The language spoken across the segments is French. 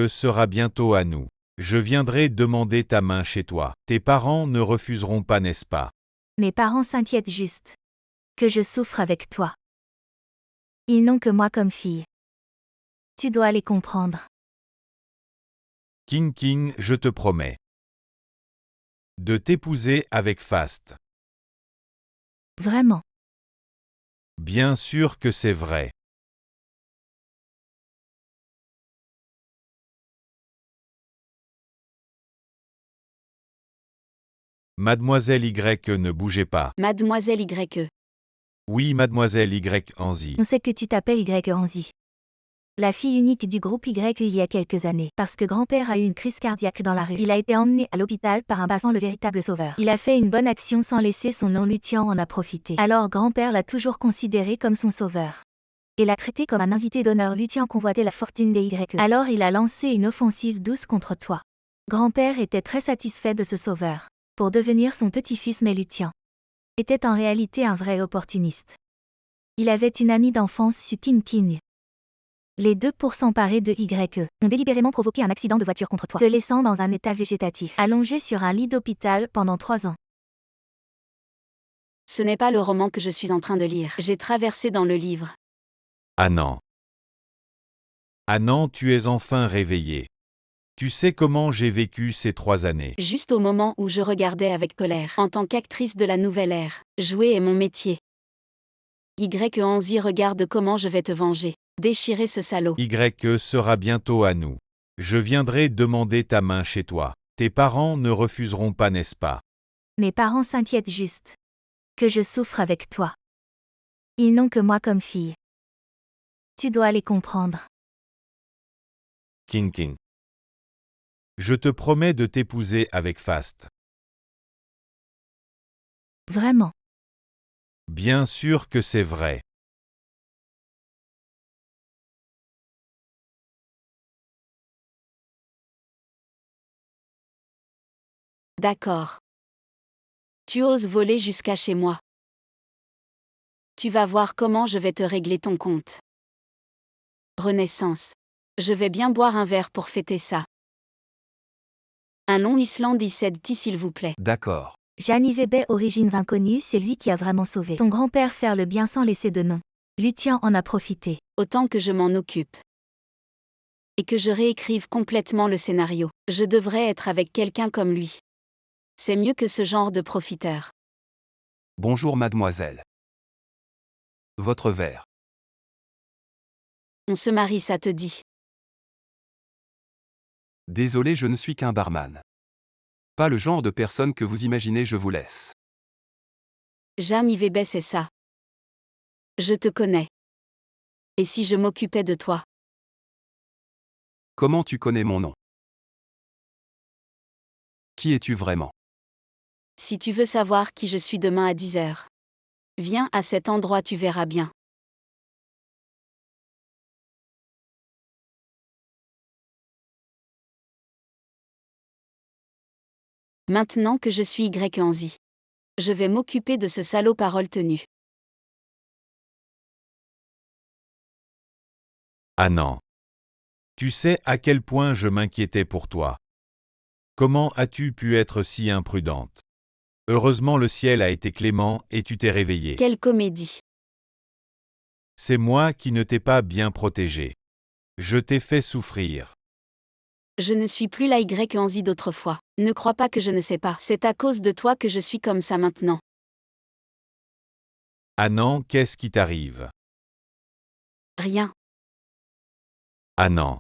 sera bientôt à nous. Je viendrai demander ta main chez toi. Tes parents ne refuseront pas, n'est-ce pas? Mes parents s'inquiètent juste que je souffre avec toi. Ils n'ont que moi comme fille. Tu dois les comprendre. King, je te promets de t'épouser avec faste. Vraiment. Bien sûr que c'est vrai. Mademoiselle Y, ne bougez pas. Mademoiselle Y. Oui, mademoiselle Y, Anzi. On sait que tu t'appelles Y Anzi. La fille unique du groupe Y il y a quelques années. Parce que grand-père a eu une crise cardiaque dans la rue. Il a été emmené à l'hôpital par un patient, le véritable sauveur. Il a fait une bonne action sans laisser son nom, Lucien en a profité. Alors grand-père l'a toujours considéré comme son sauveur. Et l'a traité comme un invité d'honneur. Lucien convoitait la fortune des Y. Alors il a lancé une offensive douce contre toi. Grand-père était très satisfait de ce sauveur. Pour devenir son petit-fils, mais Lucien était en réalité un vrai opportuniste. Il avait une amie d'enfance su King. Les deux, pour s'emparer de Y, ont délibérément provoqué un accident de voiture contre toi, te laissant dans un état végétatif, allongé sur un lit d'hôpital pendant 3 ans. Ce n'est pas le roman que je suis en train de lire. J'ai traversé dans le livre. Ah non. Ah non, tu es enfin réveillé. Tu sais comment j'ai vécu ces 3 années. Juste au moment où je regardais avec colère. En tant qu'actrice de la nouvelle ère, jouer est mon métier. Y Anzi, regarde comment je vais te venger. Déchirer ce salaud. Y sera bientôt à nous. Je viendrai demander ta main chez toi. Tes parents ne refuseront pas, n'est-ce pas? Mes parents s'inquiètent juste que je souffre avec toi. Ils n'ont que moi comme fille. Tu dois les comprendre. King. Je te promets de t'épouser avec faste. Vraiment. Bien sûr que c'est vrai. D'accord. Tu oses voler jusqu'à chez moi. Tu vas voir comment je vais te régler ton compte. Renaissance. Je vais bien boire un verre pour fêter ça. Un long Islande tea s'il vous plaît. D'accord. Gianni Weber, origines inconnues, c'est lui qui a vraiment sauvé ton grand-père, faire le bien sans laisser de nom. Lucien en a profité. Autant que je m'en occupe. Et que je réécrive complètement le scénario. Je devrais être avec quelqu'un comme lui. C'est mieux que ce genre de profiteur. Bonjour mademoiselle. Votre verre. On se marie, ça te dit. Désolé, je ne suis qu'un barman. Pas le genre de personne que vous imaginez, je vous laisse. Gianni Weber, c'est ça. Je te connais. Et si je m'occupais de toi? Comment tu connais mon nom? Qui es-tu vraiment? Si tu veux savoir qui je suis demain à 10h. Viens à cet endroit, tu verras bien. Maintenant que je suis Y Anzi. Je vais m'occuper de ce salaud, parole tenue. Ah non. Tu sais à quel point je m'inquiétais pour toi. Comment as-tu pu être si imprudente? Heureusement le ciel a été clément et tu t'es réveillée. Quelle comédie. C'est moi qui ne t'ai pas bien protégée. Je t'ai fait souffrir. Je ne suis plus la Y Anzi d'autrefois. Ne crois pas que je ne sais pas. C'est à cause de toi que je suis comme ça maintenant. Ah non, qu'est-ce qui t'arrive? Rien. Ah non.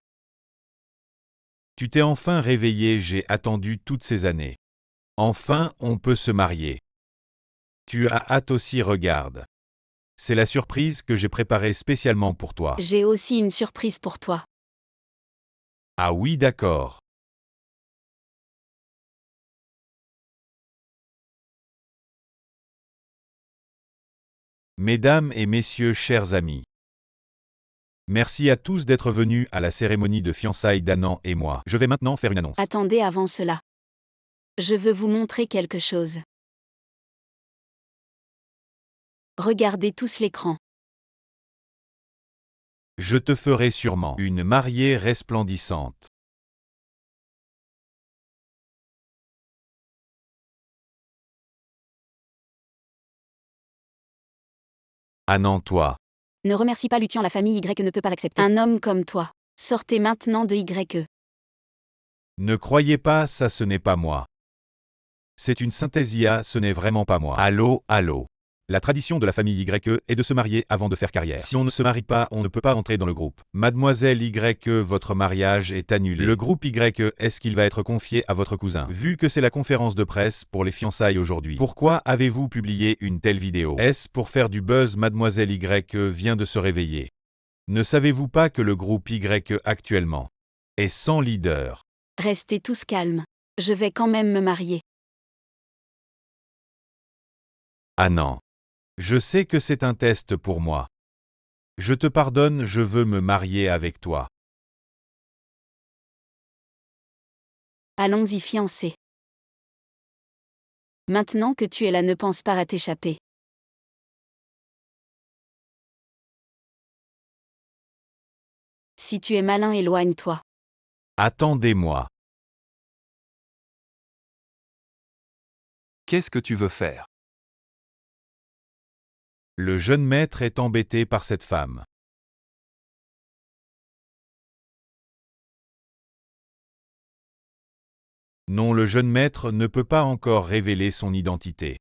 Tu t'es enfin réveillée, j'ai attendu toutes ces années. Enfin, on peut se marier. Tu as hâte aussi, regarde. C'est la surprise que j'ai préparée spécialement pour toi. J'ai aussi une surprise pour toi. Ah oui, d'accord. Mesdames et messieurs, chers amis. Merci à tous d'être venus à la cérémonie de fiançailles d'Annan et moi. Je vais maintenant faire une annonce. Attendez avant cela. Je veux vous montrer quelque chose. Regardez tous l'écran. Je te ferai sûrement une mariée resplendissante. Ah non, toi. Ne remercie pas Lutien, la famille Y ne peut pas accepter un homme comme toi. Sortez maintenant de YE. Ne croyez pas ça, ce n'est pas moi. C'est une synthesia, ce n'est vraiment pas moi. Allô, allô. La tradition de la famille YE est de se marier avant de faire carrière. Si on ne se marie pas, on ne peut pas entrer dans le groupe. Mademoiselle YE, votre mariage est annulé. Le groupe YE, est-ce qu'il va être confié à votre cousin? Vu que c'est la conférence de presse pour les fiançailles aujourd'hui, pourquoi avez-vous publié une telle vidéo? Est-ce pour faire du buzz? Mademoiselle YE vient de se réveiller. Ne savez-vous pas que le groupe YE actuellement est sans leader? Restez tous calmes. Je vais quand même me marier. Ah non. Je sais que c'est un test pour moi. Je te pardonne, je veux me marier avec toi. Allons-y, fiancé. Maintenant que tu es là, ne pense pas à t'échapper. Si tu es malin, éloigne-toi. Attendez-moi. Qu'est-ce que tu veux faire? Le jeune maître est embêté par cette femme. Non, le jeune maître ne peut pas encore révéler son identité.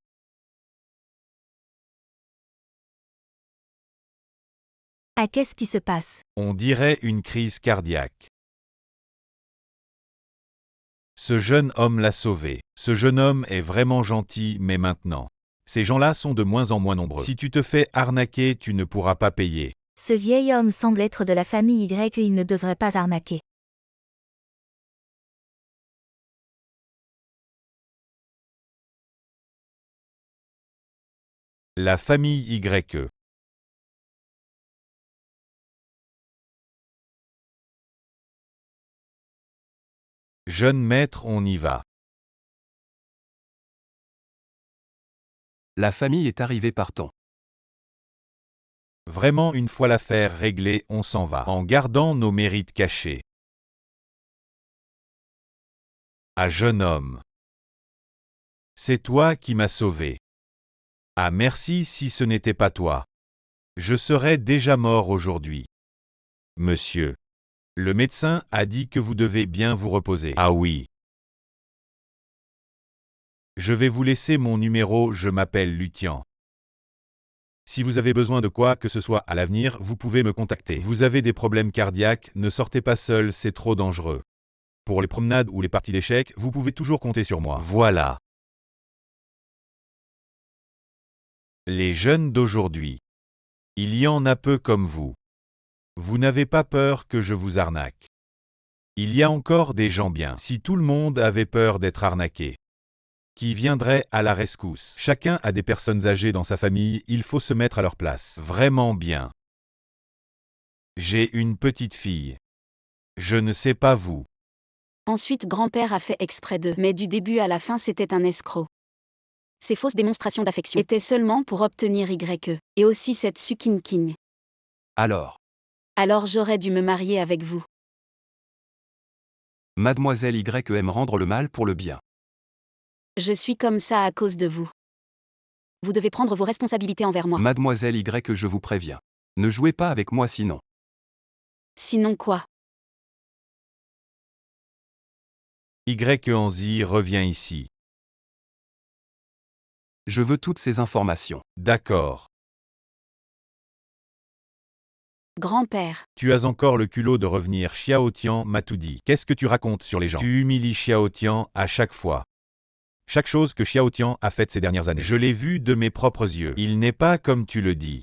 Ah, qu'est-ce qui se passe? On dirait une crise cardiaque. Ce jeune homme l'a sauvé. Ce jeune homme est vraiment gentil, mais maintenant, ces gens-là sont de moins en moins nombreux. Si tu te fais arnaquer, tu ne pourras pas payer. Ce vieil homme semble être de la famille Y et il ne devrait pas arnaquer. La famille YE. Jeune maître, on y va. La famille est arrivée, partons. Vraiment, une fois l'affaire réglée, on s'en va, en gardant nos mérites cachés. Ah, jeune homme. C'est toi qui m'as sauvé. Ah, merci, si ce n'était pas toi. Je serais déjà mort aujourd'hui. Monsieur. Le médecin a dit que vous devez bien vous reposer. Ah oui. Je vais vous laisser mon numéro, je m'appelle Lutien. Si vous avez besoin de quoi que ce soit à l'avenir, vous pouvez me contacter. Vous avez des problèmes cardiaques, ne sortez pas seul, c'est trop dangereux. Pour les promenades ou les parties d'échecs, vous pouvez toujours compter sur moi. Voilà. Les jeunes d'aujourd'hui. Il y en a peu comme vous. Vous n'avez pas peur que je vous arnaque. Il y a encore des gens bien. Si tout le monde avait peur d'être arnaqué, qui viendrait à la rescousse? Chacun a des personnes âgées dans sa famille, il faut se mettre à leur place. Vraiment bien. J'ai une petite fille. Je ne sais pas vous. Ensuite, grand-père a fait exprès de, mais du début à la fin, c'était un escroc. Ces fausses démonstrations d'affection étaient seulement pour obtenir YE, et aussi cette Sukin-King. Alors, j'aurais dû me marier avec vous. Mademoiselle Y aime rendre le mal pour le bien. Je suis comme ça à cause de vous. Vous devez prendre vos responsabilités envers moi. Mademoiselle Y, je vous préviens. Ne jouez pas avec moi sinon. Sinon quoi? Y Anzi revient ici. Je veux toutes ces informations. D'accord. Grand-père, Tu as encore le culot de revenir. Xiao Tian m'a tout dit. Qu'est-ce que tu racontes sur les gens? Tu humilies Xiao Tian à chaque fois. Chaque chose que Xiao Tian a faite ces dernières années. Je l'ai vu de mes propres yeux. Il n'est pas comme tu le dis.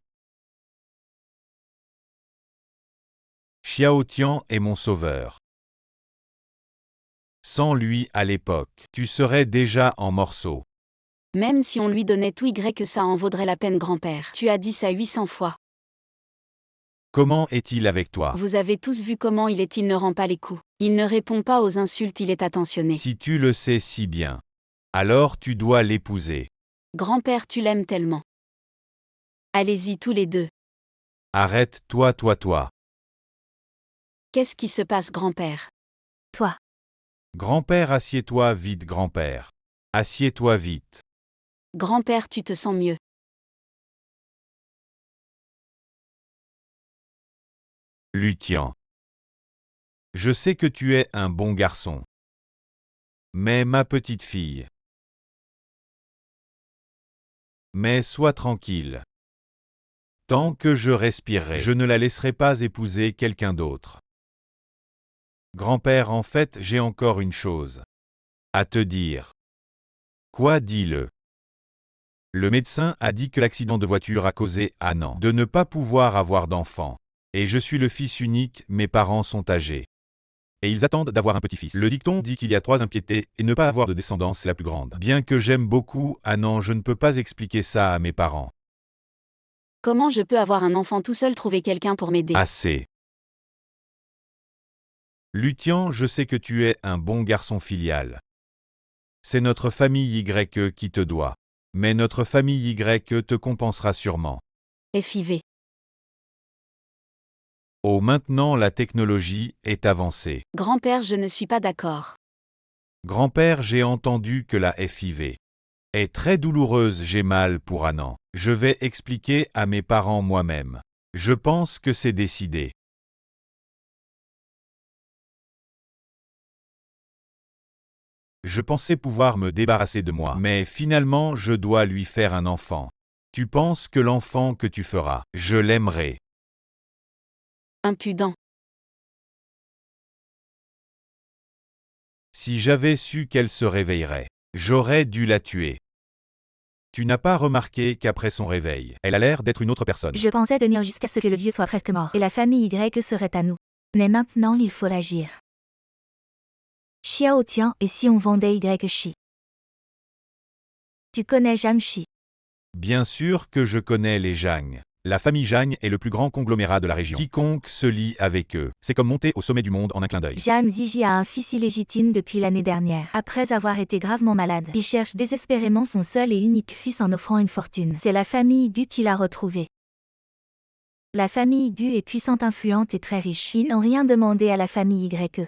Xiao Tian est mon sauveur. Sans lui à l'époque, tu serais déjà en morceaux. même si on lui donnait tout que ça en vaudrait la peine, grand-père. Tu as dit ça 800 fois. Comment est-il avec toi? Vous avez tous vu comment il est, il ne rend pas les coups. Il ne répond pas aux insultes, il est attentionné. Si tu le sais si bien, alors tu dois l'épouser. Grand-père, tu l'aimes tellement. Allez-y tous les deux. Arrête, toi. Qu'est-ce qui se passe, grand-père? Toi. Grand-père, assieds-toi vite, grand-père. Assieds-toi vite. Grand-père, tu te sens mieux. Lucien. Je sais que tu es un bon garçon. Mais ma petite fille. Mais sois tranquille. Tant que je respirerai, je ne la laisserai pas épouser quelqu'un d'autre. Grand-père, en fait, j'ai encore une chose à te dire. Quoi, dis-le? Le médecin a dit que l'accident de voiture a causé à Nan de ne pas pouvoir avoir d'enfant. Et je suis le fils unique, mes parents sont âgés. Et ils attendent d'avoir un petit-fils. Le dicton dit qu'il y a 3 impiétés, et ne pas avoir de descendance c'est la plus grande. Bien que j'aime beaucoup Anan, je ne peux pas expliquer ça à mes parents. Comment je peux avoir un enfant tout seul, trouver quelqu'un pour m'aider? Assez. Lucien, je sais que tu es un bon garçon filial. C'est notre famille Y qui te doit. Mais notre famille Y te compensera sûrement. FIV. Oh, maintenant la technologie est avancée. Grand-père, je ne suis pas d'accord. Grand-père, j'ai entendu que la FIV est très douloureuse, j'ai mal pour Anan. Je vais expliquer à mes parents moi-même. Je pense que c'est décidé. Je pensais pouvoir me débarrasser de moi, mais finalement je dois lui faire un enfant. Tu penses que l'enfant que tu feras, je l'aimerai. Impudent. Si j'avais su qu'elle se réveillerait, j'aurais dû la tuer. Tu n'as pas remarqué qu'après son réveil, elle a l'air d'être une autre personne. Je pensais tenir jusqu'à ce que le vieux soit presque mort, et la famille Y serait à nous. Mais maintenant il faut agir. Xiao Tian, et si on vendait Y Shi? Tu connais Zhang Shi? Bien sûr que je connais les Zhang. La famille Zhang est le plus grand conglomérat de la région. Quiconque se lie avec eux, c'est comme monter au sommet du monde en un clin d'œil. Zhang Ziji a un fils illégitime depuis l'année dernière. Après avoir été gravement malade, il cherche désespérément son seul et unique fils en offrant une fortune. C'est la famille Gu qui l'a retrouvé. La famille Gu est puissante, influente et très riche. Ils n'ont rien demandé à la famille Y.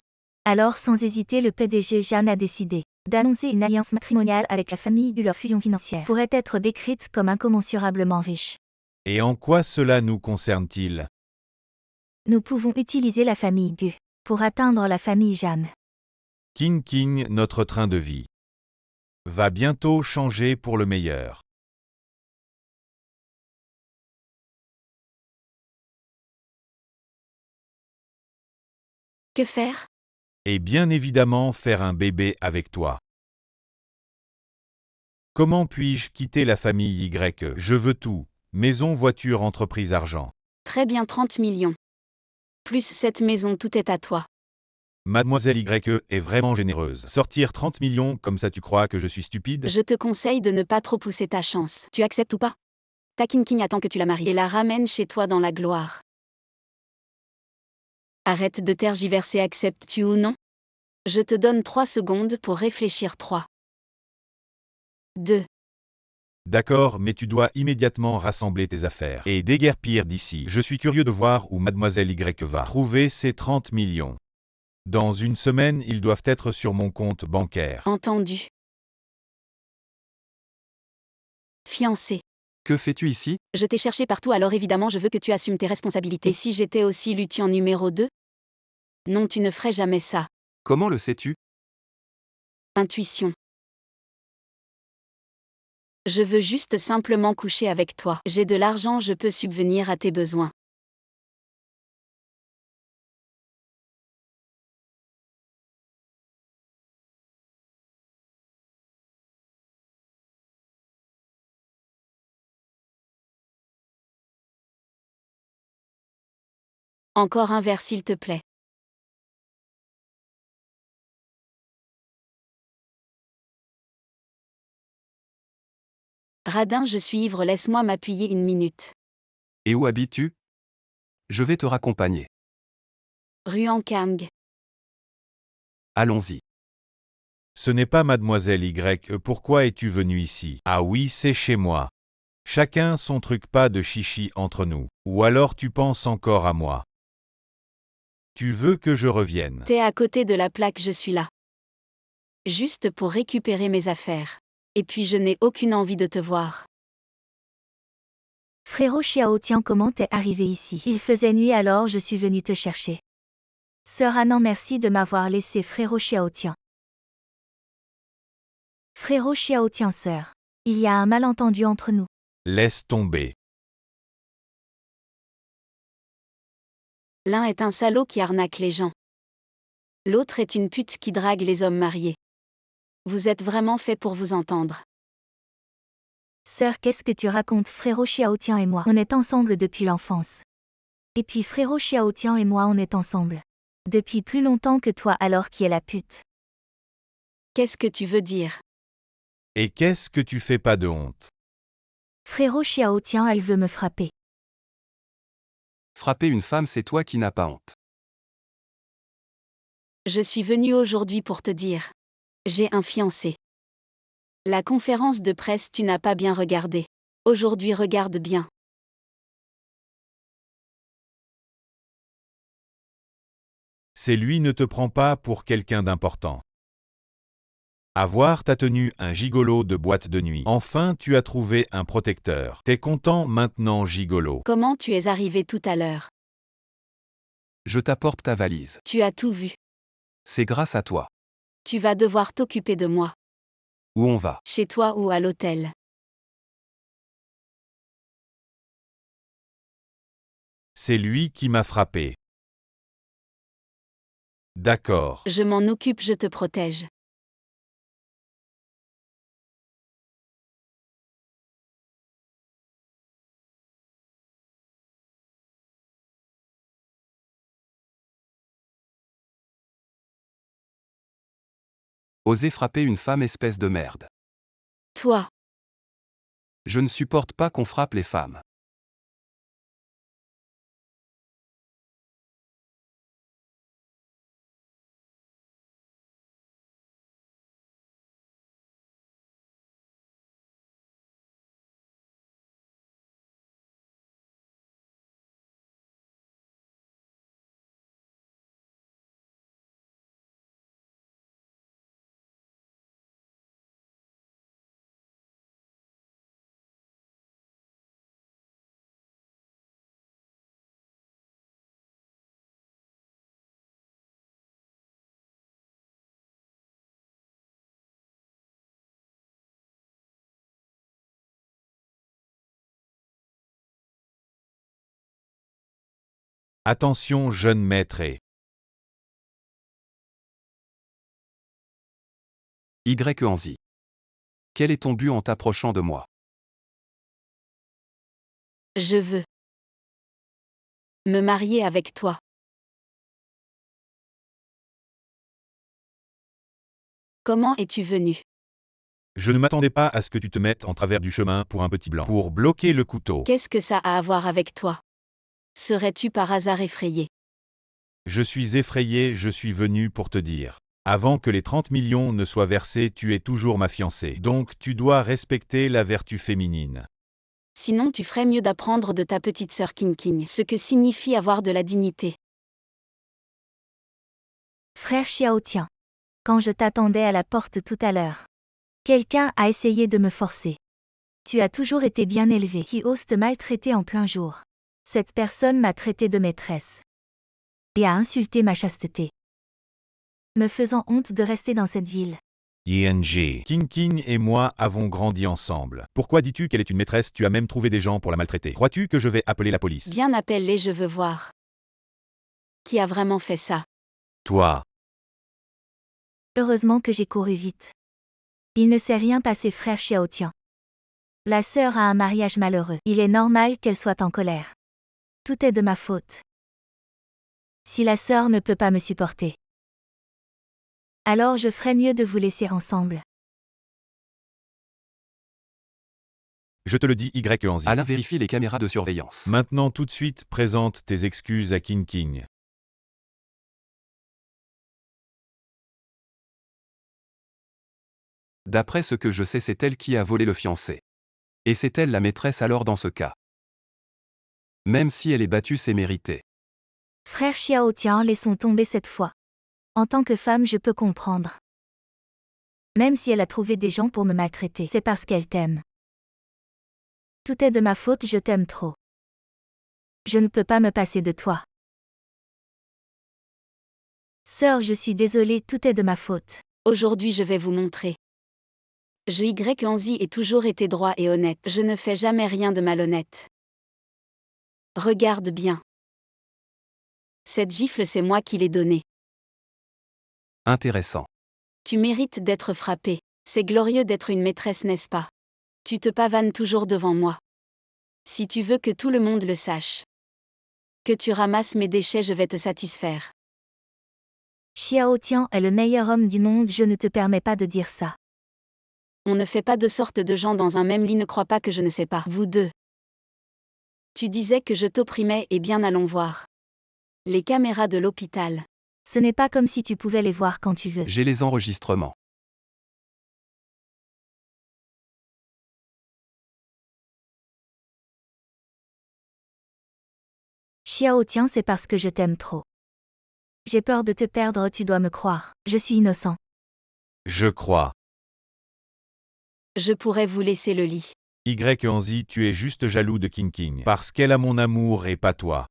Alors sans hésiter, le PDG Zhang a décidé d'annoncer une alliance matrimoniale avec la famille Gu. Leur fusion financière pourrait être décrite comme incommensurablement riche. Et en quoi cela nous concerne-t-il? Nous pouvons utiliser la famille Gu pour atteindre la famille Zhang. King, notre train de vie va bientôt changer pour le meilleur. Que faire? Et bien évidemment faire un bébé avec toi. Comment puis-je quitter la famille Y? Je veux tout. Maison, voiture, entreprise, argent. Très bien, 30 millions. Plus cette maison, tout est à toi. Mademoiselle Y est vraiment généreuse. Sortir 30 millions comme ça, tu crois que je suis stupide? Je te conseille de ne pas trop pousser ta chance. Tu acceptes ou pas? Ta King attend que tu la maries et la ramènes chez toi dans la gloire. Arrête de tergiverser, acceptes-tu ou non? Je te donne 3 secondes pour réfléchir. 3, 2, D'accord, mais tu dois immédiatement rassembler tes affaires et déguerpir d'ici. Je suis curieux de voir où Mademoiselle Y va trouver ces 30 millions. Dans une semaine, ils doivent être sur mon compte bancaire. entendu. Fiancé. Que fais-tu ici? Je t'ai cherché partout, alors évidemment je veux que tu assumes tes responsabilités. Et si j'étais aussi Lucien numéro 2? Non, tu ne ferais jamais ça. Comment le sais-tu? Intuition. Je veux juste simplement coucher avec toi. J'ai de l'argent, je peux subvenir à tes besoins. Encore un verre s'il te plaît. Radin, je suis ivre, laisse-moi m'appuyer une minute. Et où habites-tu? Je vais te raccompagner. Ruan Kang. Allons-y. Ce n'est pas Mademoiselle Y, pourquoi es-tu venu ici? Ah oui, c'est chez moi. Chacun son truc, pas de chichi entre nous. Ou alors tu penses encore à moi? Tu veux que je revienne. T'es à côté de la plaque, je suis là. Juste pour récupérer mes affaires. Et puis je n'ai aucune envie de te voir. Frérot Xiaotian, comment t'es arrivé ici? Il faisait nuit alors je suis venu te chercher. Sœur Anan, merci de m'avoir laissé frérot Xiaotian. Frérot Xiaotian, sœur. Il y a un malentendu entre nous. Laisse tomber. L'un est un salaud qui arnaque les gens. L'autre est une pute qui drague les hommes mariés. Vous êtes vraiment fait pour vous entendre. Sœur, qu'est-ce que tu racontes? Frérot Xiaotian et moi, on est ensemble depuis l'enfance. Et puis frérot Xiaotian et moi, on est ensemble. Depuis plus longtemps que toi, alors qui est la pute? Qu'est-ce que tu veux dire? Et qu'est-ce que tu fais pas de honte? Frérot Xiaotian, elle veut me frapper. Frapper une femme, c'est toi qui n'as pas honte. Je suis venue aujourd'hui pour te dire. J'ai un fiancé. La conférence de presse, tu n'as pas bien regardé. Aujourd'hui, regarde bien. C'est lui, ne te prends pas pour quelqu'un d'important. Avoir ta tenue un gigolo de boîte de nuit. Enfin, tu as trouvé un protecteur. T'es content maintenant, gigolo? Comment tu es arrivé tout à l'heure? Je t'apporte ta valise. Tu as tout vu. C'est grâce à toi. Tu vas devoir t'occuper de moi. Où on va? Chez toi ou à l'hôtel. C'est lui qui m'a frappé. D'accord. Je m'en occupe, je te protège. Oser frapper une femme, espèce de merde. Toi, Je ne supporte pas qu'on frappe les femmes. Attention, jeune maître et... Y. Anzi. Quel est ton but en t'approchant de moi? je veux me marier avec toi. Comment es-tu venu? Je ne m'attendais pas à ce que tu te mettes en travers du chemin pour un petit blanc. Pour bloquer le couteau. Qu'est-ce que ça a à voir avec toi? Serais-tu par hasard effrayé? Je suis effrayé, je suis venu pour te dire. Avant que les 30 millions ne soient versés, tu es toujours ma fiancée. Donc tu dois respecter la vertu féminine. Sinon tu ferais mieux d'apprendre de ta petite sœur King King ce que signifie avoir de la dignité. Frère Xiaotian. Quand je t'attendais à la porte tout à l'heure, quelqu'un a essayé de me forcer. Tu as toujours été bien élevé. Qui ose te maltraiter en plein jour? Cette personne m'a traité de maîtresse. Et a insulté ma chasteté. Me faisant honte de rester dans cette ville. ING. King King et moi avons grandi ensemble. Pourquoi dis-tu qu'elle est une maîtresse? Tu as même trouvé des gens pour la maltraiter. Crois-tu que je vais appeler la police? Bien appelle-les, je veux voir. Qui a vraiment fait ça? Toi. Heureusement que j'ai couru vite. Il ne s'est rien passé, frère Xiaotian. La sœur a un mariage malheureux. Il est normal qu'elle soit en colère. Tout est de ma faute. Si la sœur ne peut pas me supporter, alors je ferais mieux de vous laisser ensemble. Je te le dis, Y. Anzi. Alain vérifie les caméras de surveillance. Maintenant tout de suite, présente tes excuses à King King. D'après ce que je sais, c'est elle qui a volé le fiancé. Et c'est elle la maîtresse alors dans ce cas. Même si elle est battue, c'est mérité. Frère Xiao Tian, laissons tomber cette fois. En tant que femme, je peux comprendre. Même si elle a trouvé des gens pour me maltraiter, c'est parce qu'elle t'aime. Tout est de ma faute, je t'aime trop. Je ne peux pas me passer de toi. Sœur, je suis désolée, tout est de ma faute. Aujourd'hui je vais vous montrer. Je Y Anzi ai toujours été droit et honnête. Je ne fais jamais rien de malhonnête. Regarde bien. Cette gifle, c'est moi qui l'ai donnée. Intéressant. Tu mérites d'être frappé. C'est glorieux d'être une maîtresse, n'est-ce pas? Tu te pavanes toujours devant moi. Si tu veux que tout le monde le sache. Que tu ramasses mes déchets, je vais te satisfaire. Xiao Tian est le meilleur homme du monde, je ne te permets pas de dire ça. On ne fait pas de sorte de gens dans un même lit, ne crois pas que je ne sais pas. Vous deux. Tu disais que je t'opprimais, eh bien allons voir. Les caméras de l'hôpital. Ce n'est pas comme si tu pouvais les voir quand tu veux. J'ai les enregistrements. Xiao Tian, c'est parce que je t'aime trop. J'ai peur de te perdre, tu dois me croire. Je suis innocent. Je crois. Je pourrais vous laisser le lit. Anzi, tu es juste jaloux de King King. Parce qu'elle a mon amour et pas toi.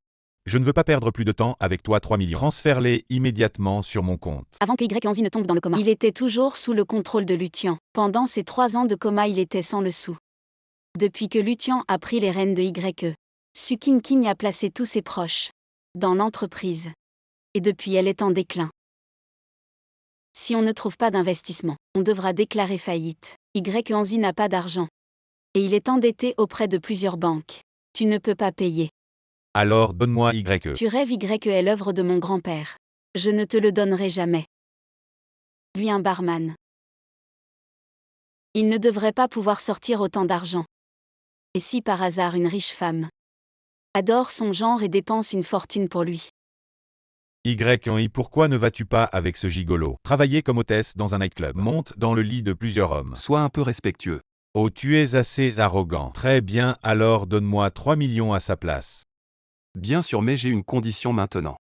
Je ne veux pas perdre plus de temps avec toi, 3 millions. Transfère-les immédiatement sur mon compte. Avant que Anzi ne tombe dans le coma. Il était toujours sous le contrôle de Lutian. Pendant ces 3 ans de coma, il était sans le sou. Depuis que Lutian a pris les rênes de Su King King a placé tous ses proches dans l'entreprise. Et depuis, elle est en déclin. Si on ne trouve pas d'investissement, on devra déclarer faillite. Anzi n'a pas d'argent. Et il est endetté auprès de plusieurs banques. Tu ne peux pas payer. Alors donne-moi YE. Tu rêves est l'œuvre de mon grand-père. Je ne te le donnerai jamais. Lui, un barman. Il ne devrait pas pouvoir sortir autant d'argent. Et si par hasard une riche femme adore son genre et dépense une fortune pour lui. Anzi, pourquoi ne vas-tu pas avec ce gigolo? Travailler comme hôtesse dans un nightclub. Monte dans le lit de plusieurs hommes. Sois un peu respectueux. Oh, tu es assez arrogant. Très bien, alors donne-moi 3 millions à sa place. Bien sûr, mais j'ai une condition maintenant.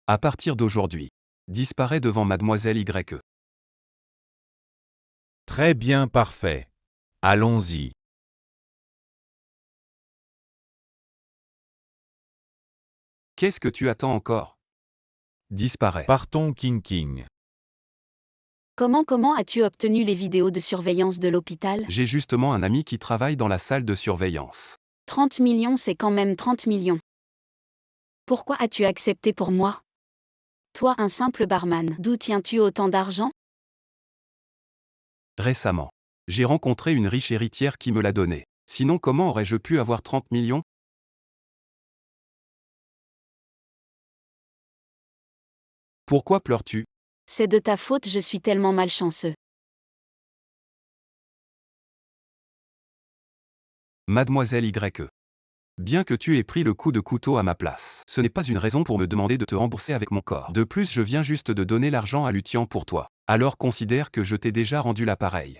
À partir d'aujourd'hui, disparaît devant mademoiselle YE. Très bien, parfait. Allons-y. Qu'est-ce que tu attends encore? Disparaît. Partons, King King. Comment as-tu obtenu les vidéos de surveillance de l'hôpital? J'ai justement un ami qui travaille dans la salle de surveillance. 30 millions, c'est quand même 30 millions. Pourquoi as-tu accepté pour moi? Toi, un simple barman, d'où tiens-tu autant d'argent? Récemment, j'ai rencontré une riche héritière qui me l'a donné. Sinon, comment aurais-je pu avoir 30 millions? Pourquoi pleures-tu? C'est de ta faute, je suis tellement malchanceux. Mademoiselle YE. Bien que tu aies pris le coup de couteau à ma place, ce n'est pas une raison pour me demander de te rembourser avec mon corps. De plus, je viens juste de donner l'argent à Lutian pour toi. Alors considère que je t'ai déjà rendu l'appareil.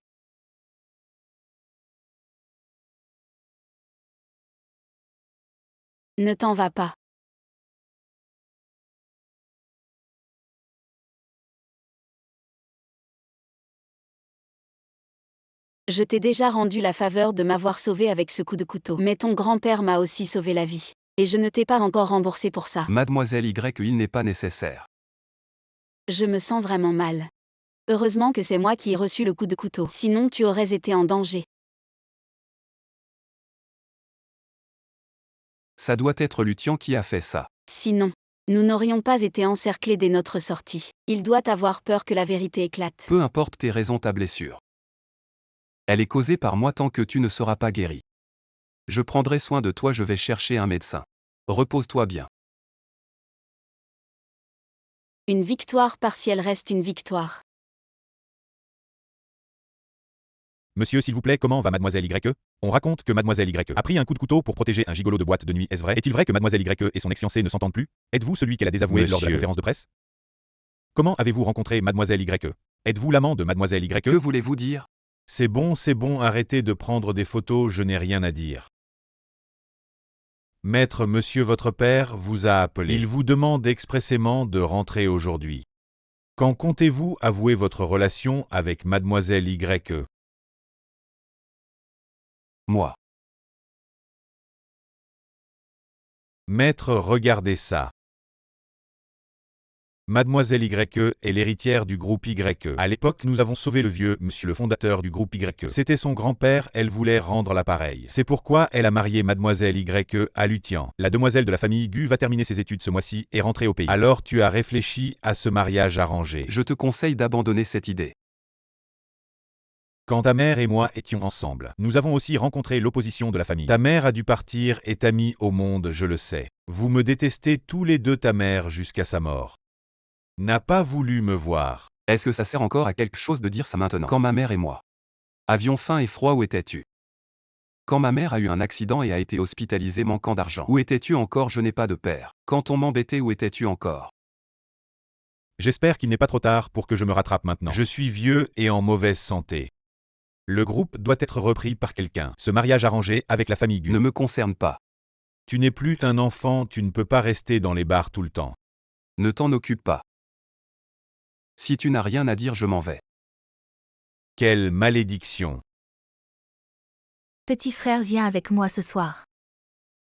Ne t'en vas pas. Je t'ai déjà rendu la faveur de m'avoir sauvé avec ce coup de couteau. Mais ton grand-père m'a aussi sauvé la vie. Et je ne t'ai pas encore remboursé pour ça. Mademoiselle YE, il n'est pas nécessaire. Je me sens vraiment mal. Heureusement que c'est moi qui ai reçu le coup de couteau. Sinon tu aurais été en danger. Ça doit être Lutian qui a fait ça. Sinon, nous n'aurions pas été encerclés dès notre sortie. Il doit avoir peur que la vérité éclate. Peu importe tes raisons, ta blessure. Elle est causée par moi tant que tu ne seras pas guéri. Je prendrai soin de toi, je vais chercher un médecin. Repose-toi bien. Une victoire partielle reste une victoire. Monsieur, s'il vous plaît, comment va mademoiselle YE? On raconte que mademoiselle YE a pris un coup de couteau pour protéger un gigolo de boîte de nuit. Est-ce vrai? Est-il vrai que mademoiselle YE et son ex-fiancé ne s'entendent plus? Êtes-vous celui qu'elle a désavoué lors de la Monsieur. conférence de presse? Comment avez-vous rencontré mademoiselle YE? Êtes-vous l'amant de mademoiselle YE? Que voulez-vous dire? C'est bon, arrêtez de prendre des photos, je n'ai rien à dire. Maître monsieur votre père vous a appelé. Il vous demande expressément de rentrer aujourd'hui. Quand comptez-vous avouer votre relation avec mademoiselle Y? Moi. Maître, regardez ça. Mademoiselle Y est l'héritière du groupe Y. À l'époque, nous avons sauvé le vieux monsieur le fondateur du groupe Y. C'était son grand-père, elle voulait rendre l'appareil. C'est pourquoi elle a marié mademoiselle Y à Luthian. La demoiselle de la famille Gu va terminer ses études ce mois-ci et rentrer au pays. Alors tu as réfléchi à ce mariage arrangé. Je te conseille d'abandonner cette idée. Quand ta mère et moi étions ensemble, nous avons aussi rencontré l'opposition de la famille. Ta mère a dû partir et t'a mis au monde, je le sais. Vous me détestez tous les deux, ta mère jusqu'à sa mort n'a pas voulu me voir. Est-ce que ça sert encore à quelque chose de dire ça maintenant? Quand ma mère et moi avions faim et froid, où étais-tu? Quand ma mère a eu un accident et a été hospitalisée manquant d'argent, où étais-tu encore? Je n'ai pas de père. Quand on m'embêtait, où étais-tu encore? J'espère qu'il n'est pas trop tard pour que je me rattrape maintenant. Je suis vieux et en mauvaise santé. Le groupe doit être repris par quelqu'un. Ce mariage arrangé avec la famille Gu Ne me concerne pas. Tu n'es plus un enfant, tu ne peux pas rester dans les bars tout le temps. Ne t'en occupe pas. Si tu n'as rien à dire, je m'en vais. Quelle malédiction! Petit frère, viens avec moi ce soir.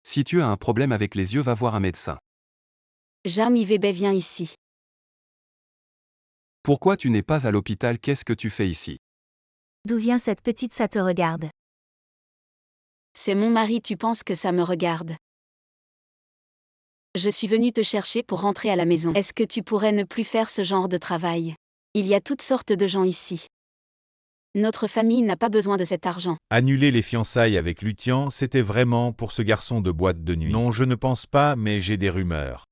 Si tu as un problème avec les yeux, va voir un médecin. Jamie Webe, viens ici. Pourquoi tu n'es pas à l'hôpital? Qu'est-ce que tu fais ici? D'où vient cette petite, ça te regarde? C'est mon mari, tu penses que ça me regarde? Je suis venue te chercher pour rentrer à la maison. Est-ce que tu pourrais ne plus faire ce genre de travail? Il y a toutes sortes de gens ici. Notre famille n'a pas besoin de cet argent. Annuler les fiançailles avec Luthian, c'était vraiment pour ce garçon de boîte de nuit. Non, je ne pense pas, mais j'ai des rumeurs.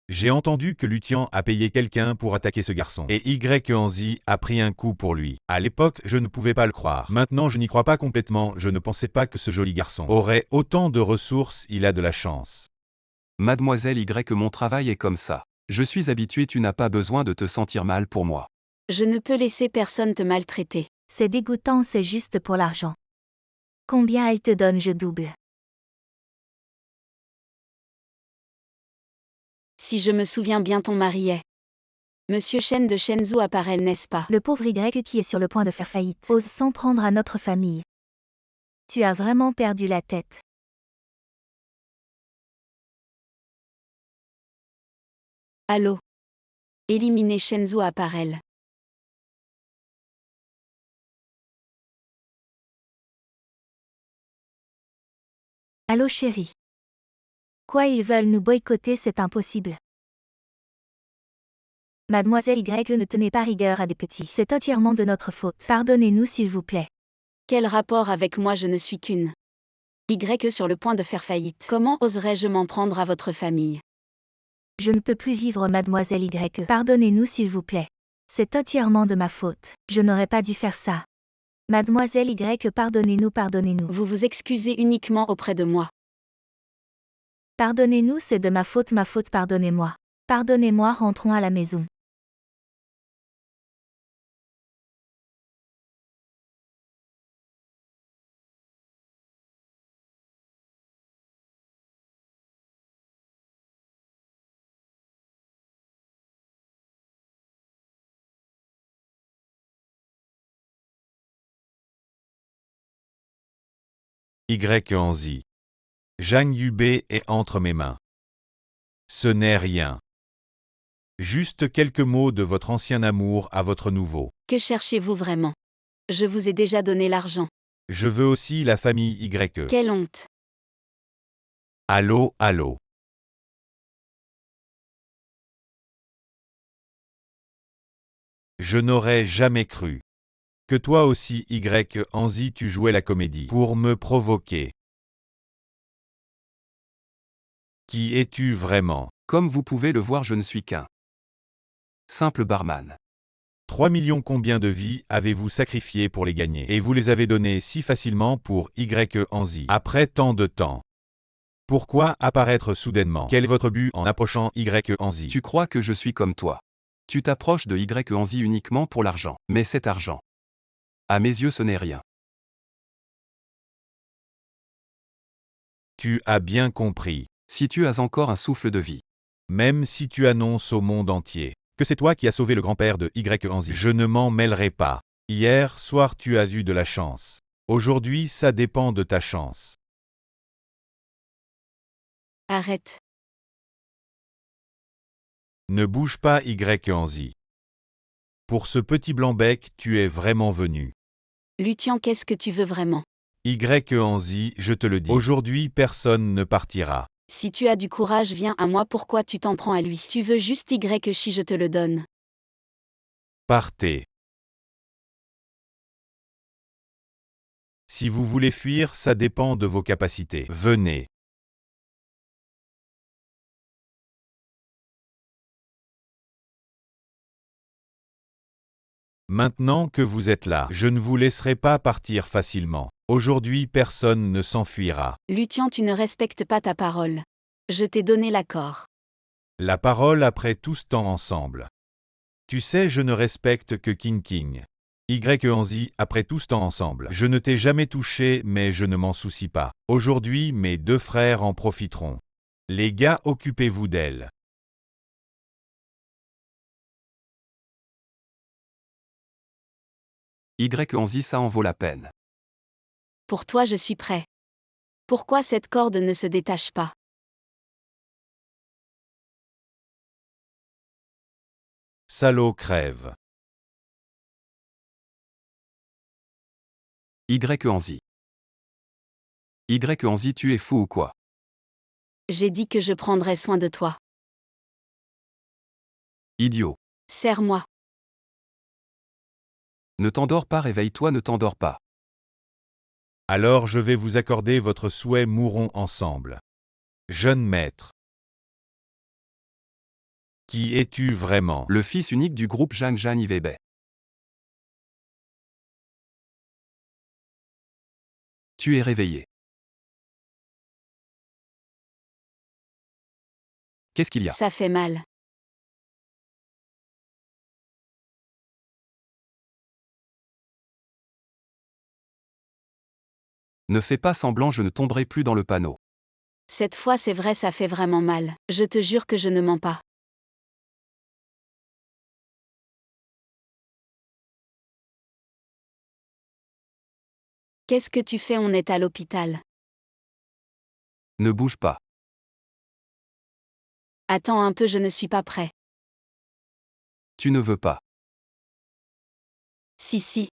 J'ai entendu que Luthian a payé quelqu'un pour attaquer ce garçon. Et Y Anzi a pris un coup pour lui. À l'époque, je ne pouvais pas le croire. Maintenant, je n'y crois pas complètement. Je ne pensais pas que ce joli garçon aurait autant de ressources. Il a de la chance. Mademoiselle Y, mon travail est comme ça. Je suis habitué, tu n'as pas besoin de te sentir mal pour moi. Je ne peux laisser personne te maltraiter. C'est dégoûtant, c'est juste pour l'argent. Combien elle te donne, je double. Si je me souviens bien, ton mari est Monsieur Chen de Shenzhou Apparel, n'est-ce pas? Le pauvre Y qui est sur le point de faire faillite ose s'en prendre à notre famille. Tu as vraiment perdu la tête. Allô? Éliminer Shenzhou Apparel. Allô chérie. Quoi, ils veulent nous boycotter, c'est impossible. Mademoiselle Y ne tenez pas rigueur à des petits. C'est entièrement de notre faute. Pardonnez-nous s'il vous plaît. Quel rapport avec moi? Je ne suis qu'une Y sur le point de faire faillite. Comment oserais-je m'en prendre à votre famille? Je ne peux plus vivre, mademoiselle Y. Pardonnez-nous s'il vous plaît. C'est entièrement de ma faute. Je n'aurais pas dû faire ça. Mademoiselle Y, pardonnez-nous, pardonnez-nous. Vous vous excusez uniquement auprès de moi. Pardonnez-nous, c'est de ma faute, pardonnez-moi. Pardonnez-moi, rentrons à la maison. Y Anzi. Zhang Yubei est entre mes mains. Ce n'est rien. Juste quelques mots de votre ancien amour à votre nouveau. Que cherchez-vous vraiment? Je vous ai déjà donné l'argent. Je veux aussi la famille Y. Quelle honte! Allô, allô. Je n'aurais jamais cru que toi aussi, Y Anzi, tu jouais la comédie pour me provoquer. Qui es-tu vraiment? Comme vous pouvez le voir, je ne suis qu'un simple barman. 3 millions, combien de vies avez-vous sacrifiées pour les gagner? Et vous les avez données si facilement pour Y Anzi. Après tant de temps. Pourquoi apparaître soudainement? Quel est votre but en approchant Y Anzi? Tu crois que je suis comme toi. Tu t'approches de Y Anzi uniquement pour l'argent. Mais cet argent, à mes yeux, ce n'est rien. Tu as bien compris. Si tu as encore un souffle de vie. Même si tu annonces au monde entier que c'est toi qui as sauvé le grand-père de Y. Anzi, je ne m'en mêlerai pas. Hier soir tu as eu de la chance. Aujourd'hui ça dépend de ta chance. Arrête. Ne bouge pas Y. Anzi. Pour ce petit blanc-bec, tu es vraiment venu. Lutien, qu'est-ce que tu veux vraiment? Y. Anzi, je te le dis. Aujourd'hui personne ne partira. Si tu as du courage, viens à moi, pourquoi tu t'en prends à lui? Tu veux juste Y si je te le donne. Partez. Si vous voulez fuir, ça dépend de vos capacités. Venez. Maintenant que vous êtes là, je ne vous laisserai pas partir facilement. Aujourd'hui personne ne s'enfuira. Lutien, tu ne respectes pas ta parole. Je t'ai donné l'accord. La parole après tout ce temps ensemble. Tu sais, je ne respecte que King. Y. Anzi, après tout ce temps ensemble. Je ne t'ai jamais touché, mais je ne m'en soucie pas. Aujourd'hui, mes deux frères en profiteront. Les gars, occupez-vous d'elle. Y. Anzi, ça en vaut la peine. Pour toi, je suis prêt. Pourquoi cette corde ne se détache pas? Salaud crève. Y. Anzi. Y. Anzi, tu es fou ou quoi? J'ai dit que je prendrais soin de toi. Idiot. Serre-moi. Ne t'endors pas, réveille-toi, ne t'endors pas. Alors je vais vous accorder votre souhait, mourons ensemble. Jeune maître. Qui es-tu vraiment? Le fils unique du groupe Zhang Yibebe. Tu es réveillé. Qu'est-ce qu'il y a? Ça fait mal. Ne fais pas semblant, je ne tomberai plus dans le panneau. Cette fois, c'est vrai, ça fait vraiment mal. Je te jure que je ne mens pas. Qu'est-ce que tu fais? On est à l'hôpital. Ne bouge pas. Attends un peu, je ne suis pas prêt. Tu ne veux pas. Si.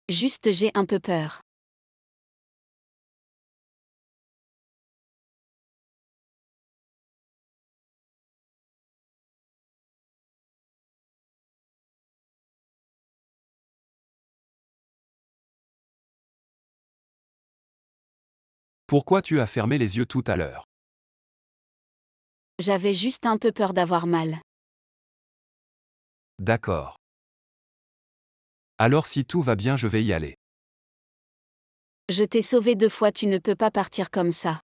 Juste j'ai un peu peur. Pourquoi tu as fermé les yeux tout à l'heure? J'avais juste un peu peur d'avoir mal. D'accord. Alors si tout va bien, je vais y aller. Je t'ai sauvé 2 fois, tu ne peux pas partir comme ça.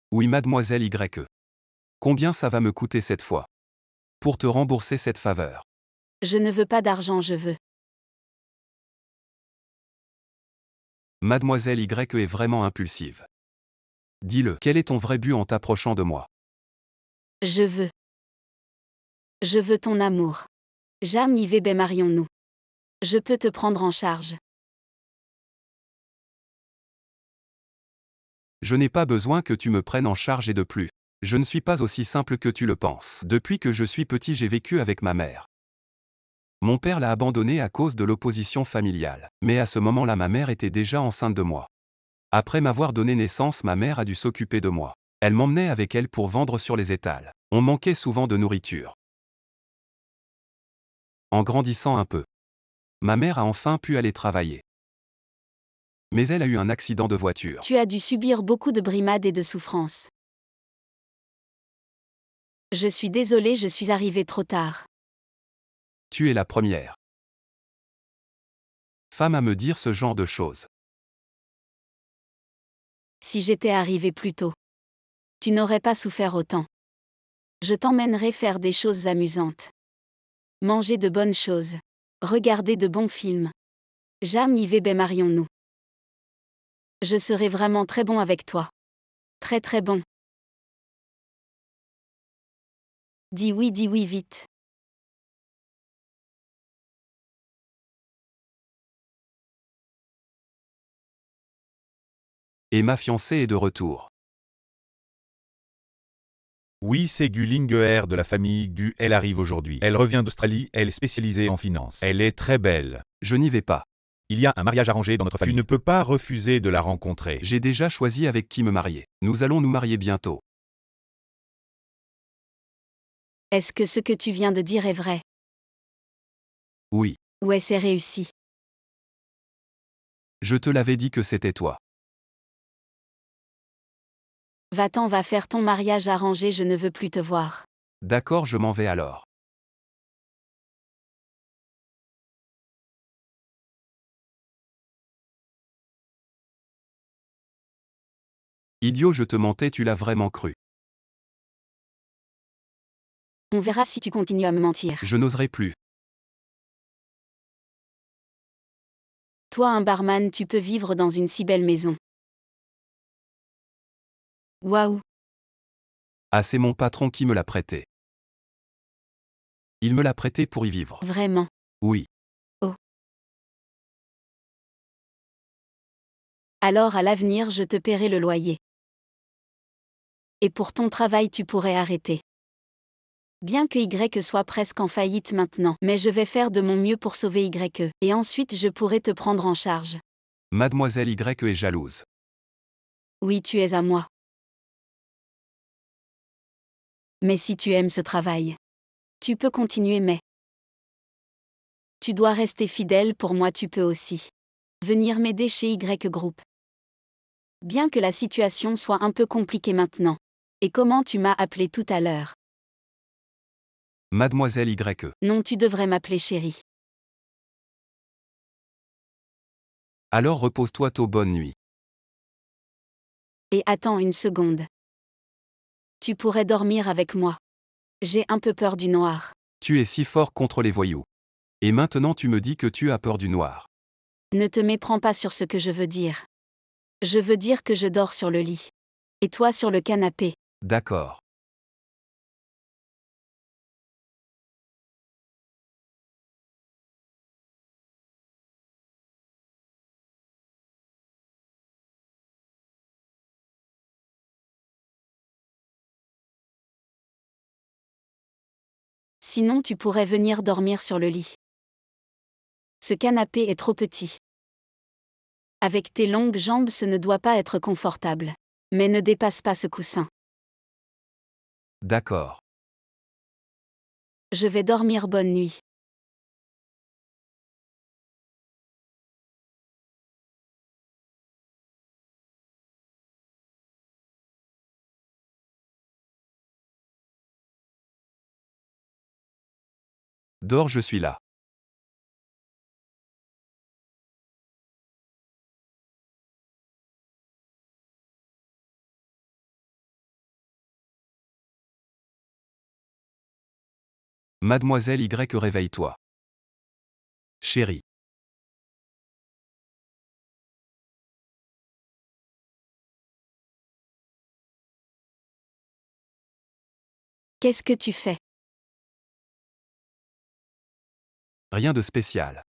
Oui, mademoiselle Y. Combien ça va me coûter cette fois? Pour te rembourser cette faveur. Je ne veux pas d'argent, je veux. Mademoiselle Y est vraiment impulsive. Dis-le, quel est ton vrai but en t'approchant de moi? Je veux. Je veux ton amour. Jam Yibebe, marions-nous. Je peux te prendre en charge. Je n'ai pas besoin que tu me prennes en charge et de plus. Je ne suis pas aussi simple que tu le penses. Depuis que je suis petit, j'ai vécu avec ma mère. Mon père l'a abandonné à cause de l'opposition familiale. Mais à ce moment-là, ma mère était déjà enceinte de moi. Après m'avoir donné naissance, ma mère a dû s'occuper de moi. Elle m'emmenait avec elle pour vendre sur les étals. On manquait souvent de nourriture. En grandissant un peu, ma mère a enfin pu aller travailler. Mais elle a eu un accident de voiture. Tu as dû subir beaucoup de brimades et de souffrances. Je suis désolée, je suis arrivée trop tard. Tu es la première femme à me dire ce genre de choses. Si j'étais arrivée plus tôt, tu n'aurais pas souffert autant. Je t'emmènerai faire des choses amusantes. Manger de bonnes choses. Regarder de bons films. Jam Yibebe, marions-nous. Je serai vraiment très bon avec toi. Très très bon. Dis oui vite. Et ma fiancée est de retour. Oui, c'est Gu Lingeher de la famille Gu, elle arrive aujourd'hui. Elle revient d'Australie, elle est spécialisée en finance. Elle est très belle. Je n'y vais pas. Il y a un mariage arrangé dans notre famille. Tu ne peux pas refuser de la rencontrer. J'ai déjà choisi avec qui me marier. Nous allons nous marier bientôt. Est-ce que ce que tu viens de dire est vrai? Oui. Ouais, c'est réussi. Je te l'avais dit que c'était toi. Va-t'en, va faire ton mariage arrangé, je ne veux plus te voir. D'accord, je m'en vais alors. Idiot, je te mentais, tu l'as vraiment cru. On verra si tu continues à me mentir. Je n'oserai plus. Toi, un barman, tu peux vivre dans une si belle maison. Waouh. Ah, c'est mon patron qui me l'a prêté. Il me l'a prêté pour y vivre. Vraiment. Oui. Alors à l'avenir, je te paierai le loyer. Et pour ton travail, tu pourrais arrêter. Bien que Y soit presque en faillite maintenant, mais je vais faire de mon mieux pour sauver Y, et ensuite je pourrai te prendre en charge. Mademoiselle Y est jalouse. Oui, tu es à moi. Mais si tu aimes ce travail, tu peux continuer, mais tu dois rester fidèle pour moi, tu peux aussi venir m'aider chez Y Group. Bien que la situation soit un peu compliquée maintenant. Et comment tu m'as appelé tout à l'heure? Mademoiselle Y. Non, tu devrais m'appeler chérie. Alors repose-toi tôt, bonne nuit. Et attends une seconde. Tu pourrais dormir avec moi. J'ai un peu peur du noir. Tu es si fort contre les voyous. Et maintenant tu me dis que tu as peur du noir. Ne te méprends pas sur ce que je veux dire. Je veux dire que je dors sur le lit. Et toi sur le canapé. D'accord. Sinon tu pourrais venir dormir sur le lit. Ce canapé est trop petit. Avec tes longues jambes, ce ne doit pas être confortable. Mais ne dépasse pas ce coussin. D'accord. Je vais dormir, bonne nuit. Dors, je suis là. Mademoiselle Y, réveille-toi. Chérie. Qu'est-ce que tu fais? Rien de spécial.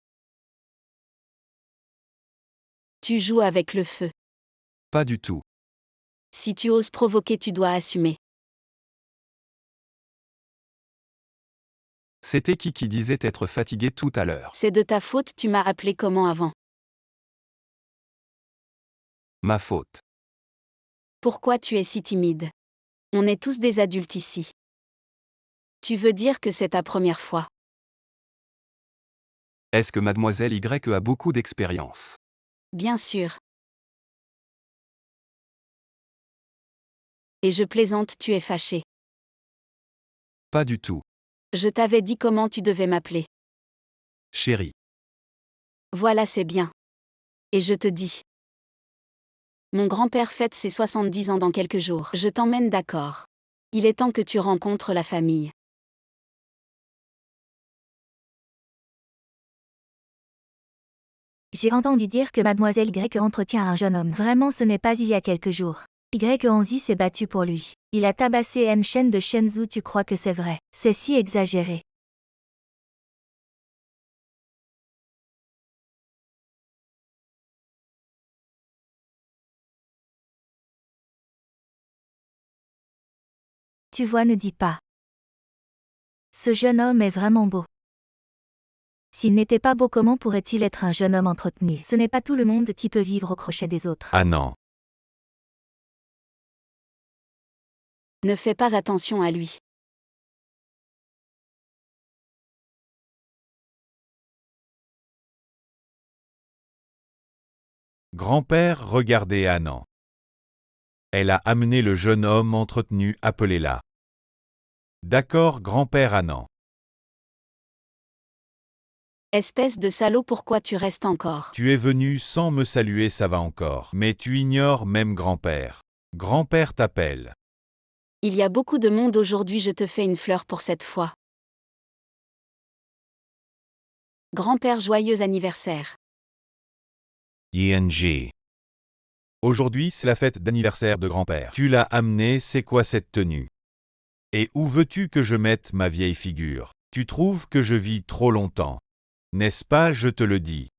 Tu joues avec le feu. Pas du tout. Si tu oses provoquer, tu dois assumer. C'était qui disait être fatigué tout à l'heure? C'est de ta faute, tu m'as appelé comment avant? Ma faute. Pourquoi tu es si timide? On est tous des adultes ici. Tu veux dire que c'est ta première fois? Est-ce que Mademoiselle Y a beaucoup d'expérience? Bien sûr. Et je plaisante, tu es fâché. Pas du tout. Je t'avais dit comment tu devais m'appeler. Chérie. Voilà, c'est bien. Et je te dis. Mon grand-père fête ses 70 ans dans quelques jours. Je t'emmène, d'accord. Il est temps que tu rencontres la famille. J'ai entendu dire que mademoiselle Y entretient un jeune homme. Vraiment, ce n'est pas il y a quelques jours. Y Onzi s'est battu pour lui. Il a tabassé M Shen de Shenzhou. Tu crois que c'est vrai? C'est si exagéré. Tu vois, ne dis pas. Ce jeune homme est vraiment beau. S'il n'était pas beau, comment pourrait-il être un jeune homme entretenu? Ce n'est pas tout le monde qui peut vivre au crochet des autres. Ah non. Ne fais pas attention à lui. Grand-père, regardez Annan. Elle a amené le jeune homme entretenu, appelez-la. D'accord, grand-père Annan. Espèce de salaud, pourquoi tu restes encore? Tu es venu sans me saluer, ça va encore. Mais tu ignores même grand-père. Grand-père t'appelle. Il y a beaucoup de monde aujourd'hui, je te fais une fleur pour cette fois. Grand-père, joyeux anniversaire. ING. Aujourd'hui, c'est la fête d'anniversaire de grand-père. Tu l'as amené, c'est quoi cette tenue? Et où veux-tu que je mette ma vieille figure? Tu trouves que je vis trop longtemps? N'est-ce pas, je te le dis.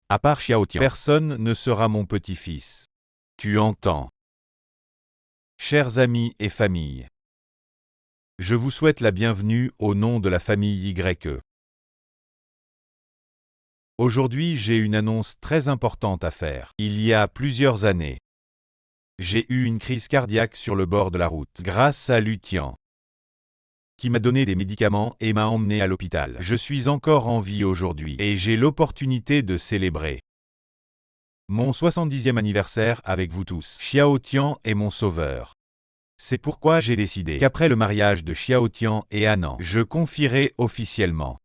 À part Xiaotian, personne ne sera mon petit-fils. Tu entends? Chers amis et famille, je vous souhaite la bienvenue au nom de la famille YE. Aujourd'hui, j'ai une annonce très importante à faire. Il y a plusieurs années, j'ai eu une crise cardiaque sur le bord de la route, grâce à Lutian, qui m'a donné des médicaments et m'a emmené à l'hôpital. Je suis encore en vie aujourd'hui et j'ai l'opportunité de célébrer mon 70e anniversaire avec vous tous. Xiaotian est mon sauveur. C'est pourquoi j'ai décidé qu'après le mariage de Xiaotian et Annan, je confierai officiellement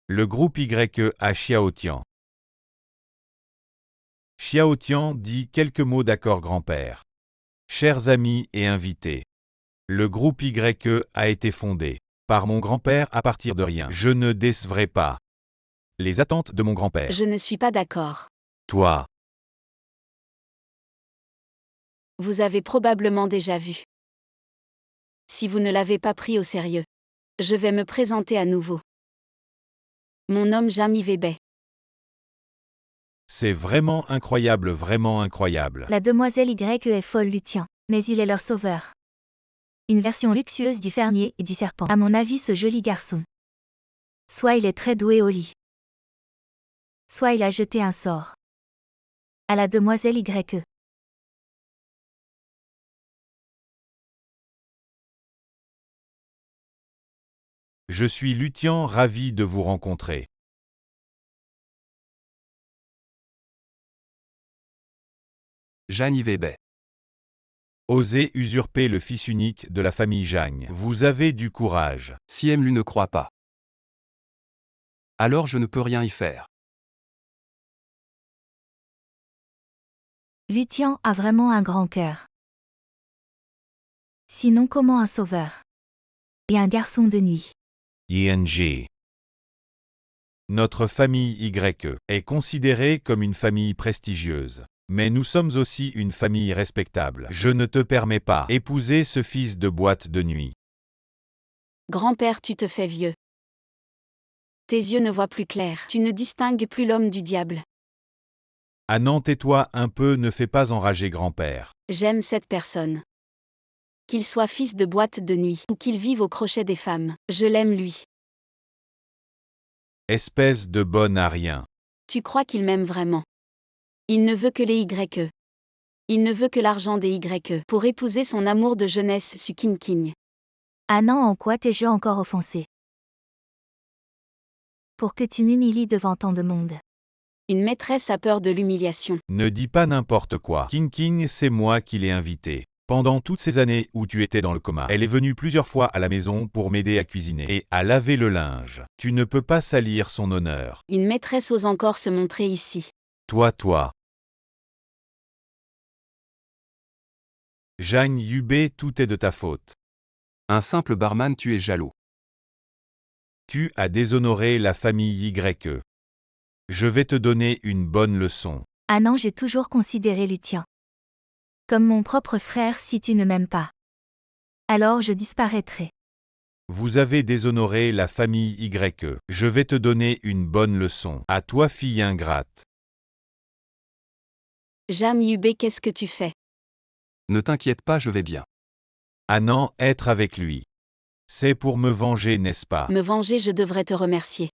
le groupe YE à Xiaotian. Xiaotian dit quelques mots d'accord grand-père. Chers amis et invités, le groupe YE a été fondé par mon grand-père à partir de rien. Je ne décevrai pas les attentes de mon grand-père. Je ne suis pas d'accord. Toi, Vous avez probablement déjà vu. Si vous ne l'avez pas pris au sérieux, je vais me présenter à nouveau. Mon nom Jamie Weber. c'est vraiment incroyable, vraiment incroyable. La demoiselle Y est folle, Lutian. Mais il est leur sauveur. Une version luxueuse du fermier et du serpent. À mon avis, ce joli garçon. Soit il est très doué au lit. Soit il a jeté un sort à la demoiselle YE. Je suis Lutian, ravi de vous rencontrer. Jani Weber. Osez usurper le fils unique de la famille Jagne. Vous avez du courage. Si Emlu ne croit pas, alors je ne peux rien y faire. Lutian a vraiment un grand cœur. Sinon, comment un sauveur? Et un garçon de nuit. ING. Notre famille YE est considérée comme une famille prestigieuse. Mais nous sommes aussi une famille respectable. Je ne te permets pas épouser ce fils de boîte de nuit. Grand-père, tu te fais vieux. Tes yeux ne voient plus clair. Tu ne distingues plus l'homme du diable. Annan, tais-toi un peu, ne fais pas enrager grand-père. J'aime cette personne. Qu'il soit fils de boîte de nuit ou qu'il vive au crochet des femmes, je l'aime lui. Espèce de bonne à rien. Tu crois qu'il m'aime vraiment? Il ne veut que les YE. Il ne veut que l'argent des YE pour épouser son amour de jeunesse Sukin King. Ah non, en quoi t'es-je encore offensé? Pour que tu m'humilies devant tant de monde. Une maîtresse a peur de l'humiliation. Ne dis pas n'importe quoi. King, c'est moi qui l'ai invité. Pendant toutes ces années où tu étais dans le coma, elle est venue plusieurs fois à la maison pour m'aider à cuisiner et à laver le linge. Tu ne peux pas salir son honneur. Une maîtresse ose encore se montrer ici. Toi. Jagne Yubé, tout est de ta faute. Un simple barman, tu es jaloux. Tu as déshonoré la famille YE. Je vais te donner une bonne leçon. Ah non, j'ai toujours considéré Lutien comme mon propre frère. Si tu ne m'aimes pas, alors je disparaîtrai. Vous avez déshonoré la famille YE. Je vais te donner une bonne leçon. À toi, fille ingrate. Jam Yubei, qu'est-ce que tu fais? Ne t'inquiète pas, je vais bien. Anan, être avec lui. C'est pour me venger, n'est-ce pas? Me venger, je devrais te remercier.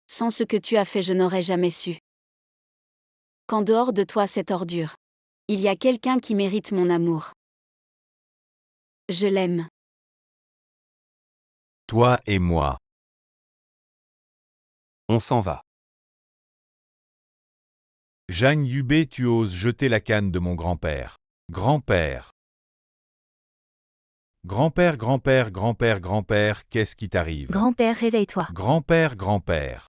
Sans ce que tu as fait, je n'aurais jamais su qu'en dehors de toi, cette ordure, il y a quelqu'un qui mérite mon amour. Je l'aime. Toi et moi. On s'en va. Jeanne Yubei, tu oses jeter la canne de mon grand-père. Grand-père. Grand-père, grand-père, grand-père, grand-père, qu'est-ce qui t'arrive? Grand-père, réveille-toi. Grand-père, grand-père.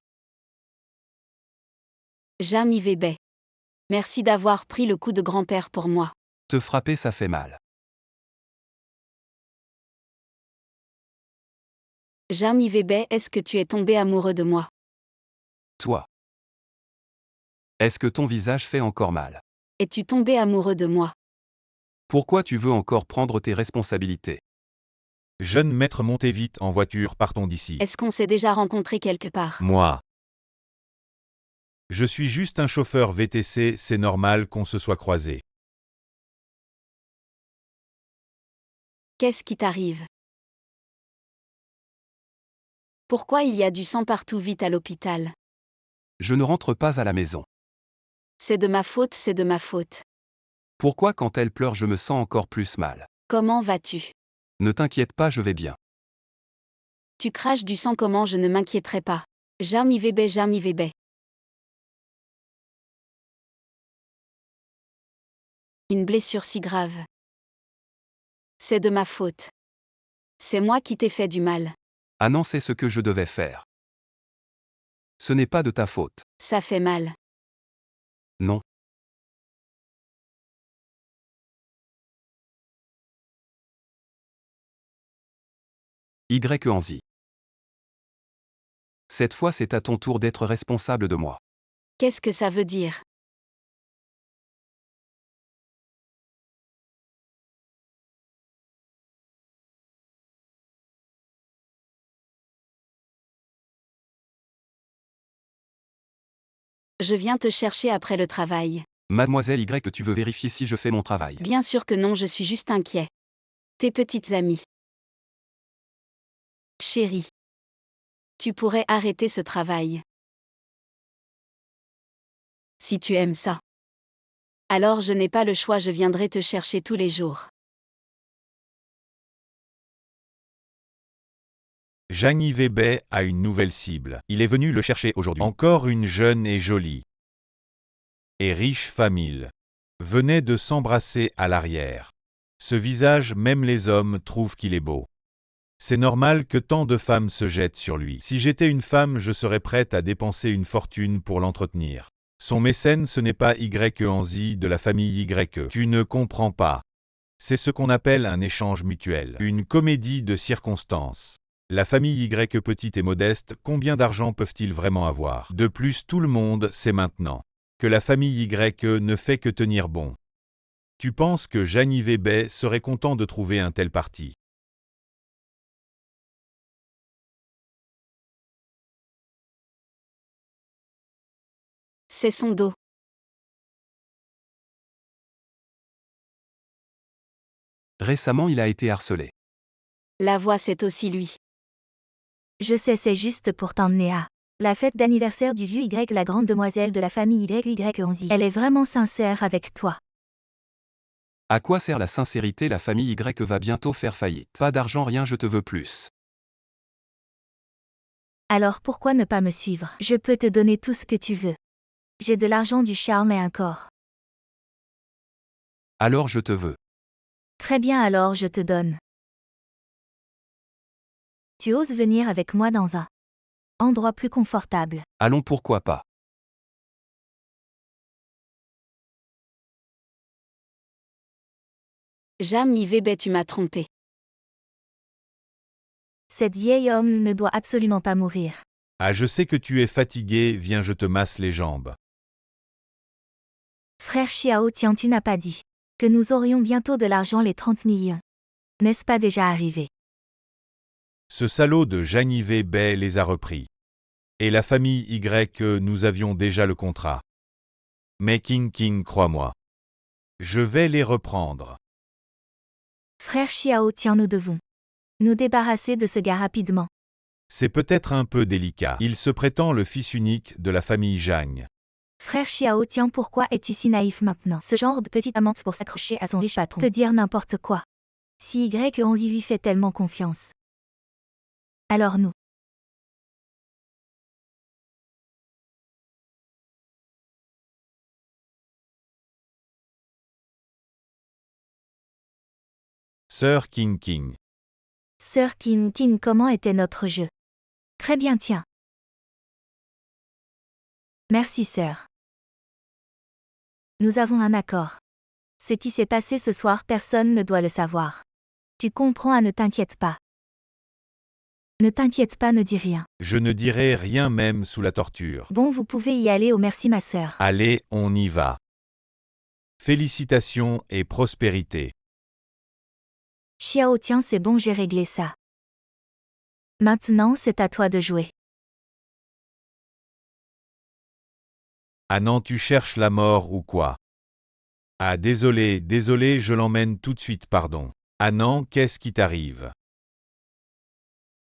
Jam Yubei. Merci d'avoir pris le coup de grand-père pour moi. Te frapper, ça fait mal. Jam Yubei, est-ce que tu es tombé amoureux de moi? Toi. Est-ce que ton visage fait encore mal? Es-tu tombé amoureux de moi? Pourquoi tu veux encore prendre tes responsabilités? Jeune maître, montez vite en voiture, partons d'ici. Est-ce qu'on s'est déjà rencontré quelque part? Moi. Je suis juste un chauffeur VTC, c'est normal qu'on se soit croisés. Qu'est-ce qui t'arrive? Pourquoi il y a du sang partout? Vite à l'hôpital. Je ne rentre pas à la maison. C'est de ma faute, c'est de ma faute. Pourquoi quand elle pleure je me sens encore plus mal? Comment vas-tu? Ne t'inquiète pas, je vais bien. Tu craches du sang, comment je ne m'inquiéterai pas? Jam Yubei, Jam Yubei. Une blessure si grave. C'est de ma faute. C'est moi qui t'ai fait du mal. Ah non, c'est ce que je devais faire. Ce n'est pas de ta faute. Ça fait mal. Non. Anzi. Cette fois, c'est à ton tour d'être responsable de moi. Qu'est-ce que ça veut dire? Je viens te chercher après le travail. Mademoiselle Y, tu veux vérifier si je fais mon travail? Bien sûr que non, je suis juste inquiet. Tes petites amies. Chérie. Tu pourrais arrêter ce travail. Si tu aimes ça. Alors je n'ai pas le choix, je viendrai te chercher tous les jours. Jeanne Yubei a une nouvelle cible. Il est venu le chercher aujourd'hui. Encore une jeune et jolie et riche famille. Venait de s'embrasser à l'arrière. Ce visage, même les hommes trouvent qu'il est beau. C'est normal que tant de femmes se jettent sur lui. Si j'étais une femme, je serais prête à dépenser une fortune pour l'entretenir. Son mécène, ce n'est pas Y Anzi de la famille YE. Tu ne comprends pas. C'est ce qu'on appelle un échange mutuel. Une comédie de circonstances. La famille Y petite et modeste, combien d'argent peuvent-ils vraiment avoir? De plus, tout le monde sait maintenant que la famille Y ne fait que tenir bon. Tu penses que Jeanne Yubei serait content de trouver un tel parti? C'est son dos. Récemment, il a été harcelé. La voix, c'est aussi lui. Je sais, c'est juste pour t'emmener à la fête d'anniversaire du vieux Y, la grande demoiselle de la famille Y Anzi. Elle est vraiment sincère avec toi. À quoi sert la sincérité? La famille Y va bientôt faire faillite. Pas d'argent, rien, je te veux plus. Alors pourquoi ne pas me suivre? Je peux te donner tout ce que tu veux. J'ai de l'argent, du charme et un corps. Alors je te veux. Très bien, alors je te donne. Tu oses venir avec moi dans un endroit plus confortable. Allons, pourquoi pas. Jam Yubei, tu m'as trompé. Cette vieille homme ne doit absolument pas mourir. Ah, je sais que tu es fatigué, viens, je te masse les jambes. Frère Xiao Tian, tu n'as pas dit que nous aurions bientôt de l'argent, les 30 millions. N'est-ce pas déjà arrivé? Ce salaud de Zhang Yibei les a repris. Et la famille Y, nous avions déjà le contrat. Mais King, crois-moi. Je vais les reprendre. Frère Xiao Tian, nous devons nous débarrasser de ce gars rapidement. C'est peut-être un peu délicat. Il se prétend le fils unique de la famille Zhang. Frère Xiao Tian, pourquoi es-tu si naïf maintenant? Ce genre de petite amante pour s'accrocher à son riche patron peut dire n'importe quoi. Si Y11 lui fait tellement confiance, alors nous. Sœur King. Sœur King, comment était notre jeu? Très bien, tiens. Merci, sœur. Nous avons un accord. Ce qui s'est passé ce soir, personne ne doit le savoir. Tu comprends? Ne t'inquiète pas. Ne t'inquiète pas, ne dis rien. Je ne dirai rien même sous la torture. Bon, vous pouvez y aller. Oh, merci, ma sœur. Allez, on y va. Félicitations et prospérité. Xiao Tian, c'est bon, j'ai réglé ça. Maintenant, c'est à toi de jouer. Ah non, tu cherches la mort ou quoi? Ah désolé, je l'emmène tout de suite, pardon. Ah non, qu'est-ce qui t'arrive?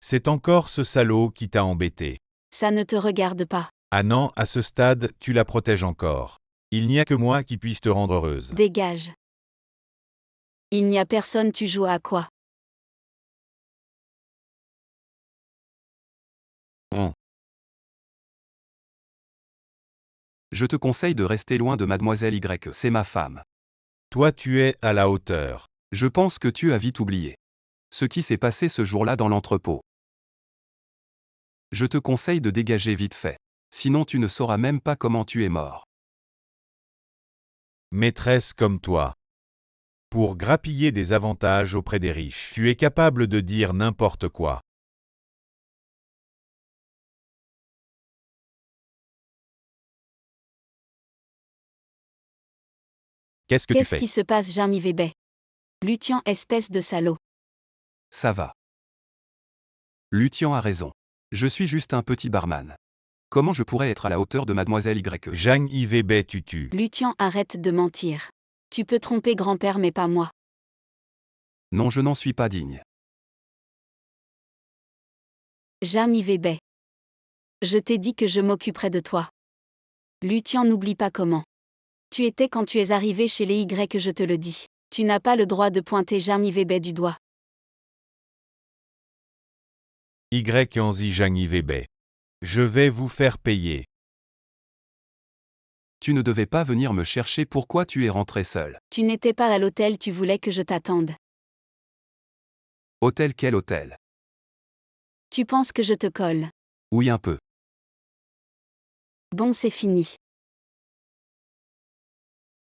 C'est encore ce salaud qui t'a embêté. Ça ne te regarde pas. Ah non, à ce stade, tu la protèges encore. Il n'y a que moi qui puisse te rendre heureuse. Dégage. Il n'y a personne, tu joues à quoi? Je te conseille de rester loin de mademoiselle Y. C'est ma femme. Toi tu es à la hauteur. Je pense que tu as vite oublié ce qui s'est passé ce jour-là dans l'entrepôt. Je te conseille de dégager vite fait. Sinon tu ne sauras même pas comment tu es mort. Maîtresse comme toi. Pour grappiller des avantages auprès des riches, tu es capable de dire n'importe quoi. Qu'est-ce que tu Qu'est-ce fais? qui se passe, Zhang Yibei? Lutian, espèce de salaud. Ça va. Lutian a raison. Je suis juste un petit barman. Comment je pourrais être à la hauteur de mademoiselle Y? Zhang Yibei tutu. Lutian, arrête de mentir. Tu peux tromper grand-père mais pas moi. Non, je n'en suis pas digne. Zhang Yibei. Je t'ai dit que je m'occuperais de toi. Lutian, n'oublie pas comment tu étais quand tu es arrivé chez les Y, je te le dis. Tu n'as pas le droit de pointer Zhang Yibei du doigt. Y11 Zhang Yibei. Je vais vous faire payer. Tu ne devais pas venir me chercher, pourquoi tu es rentré seul? Tu n'étais pas à l'hôtel, tu voulais que je t'attende. Hôtel, quel hôtel? Tu penses que je te colle? Oui, un peu. Bon, c'est fini.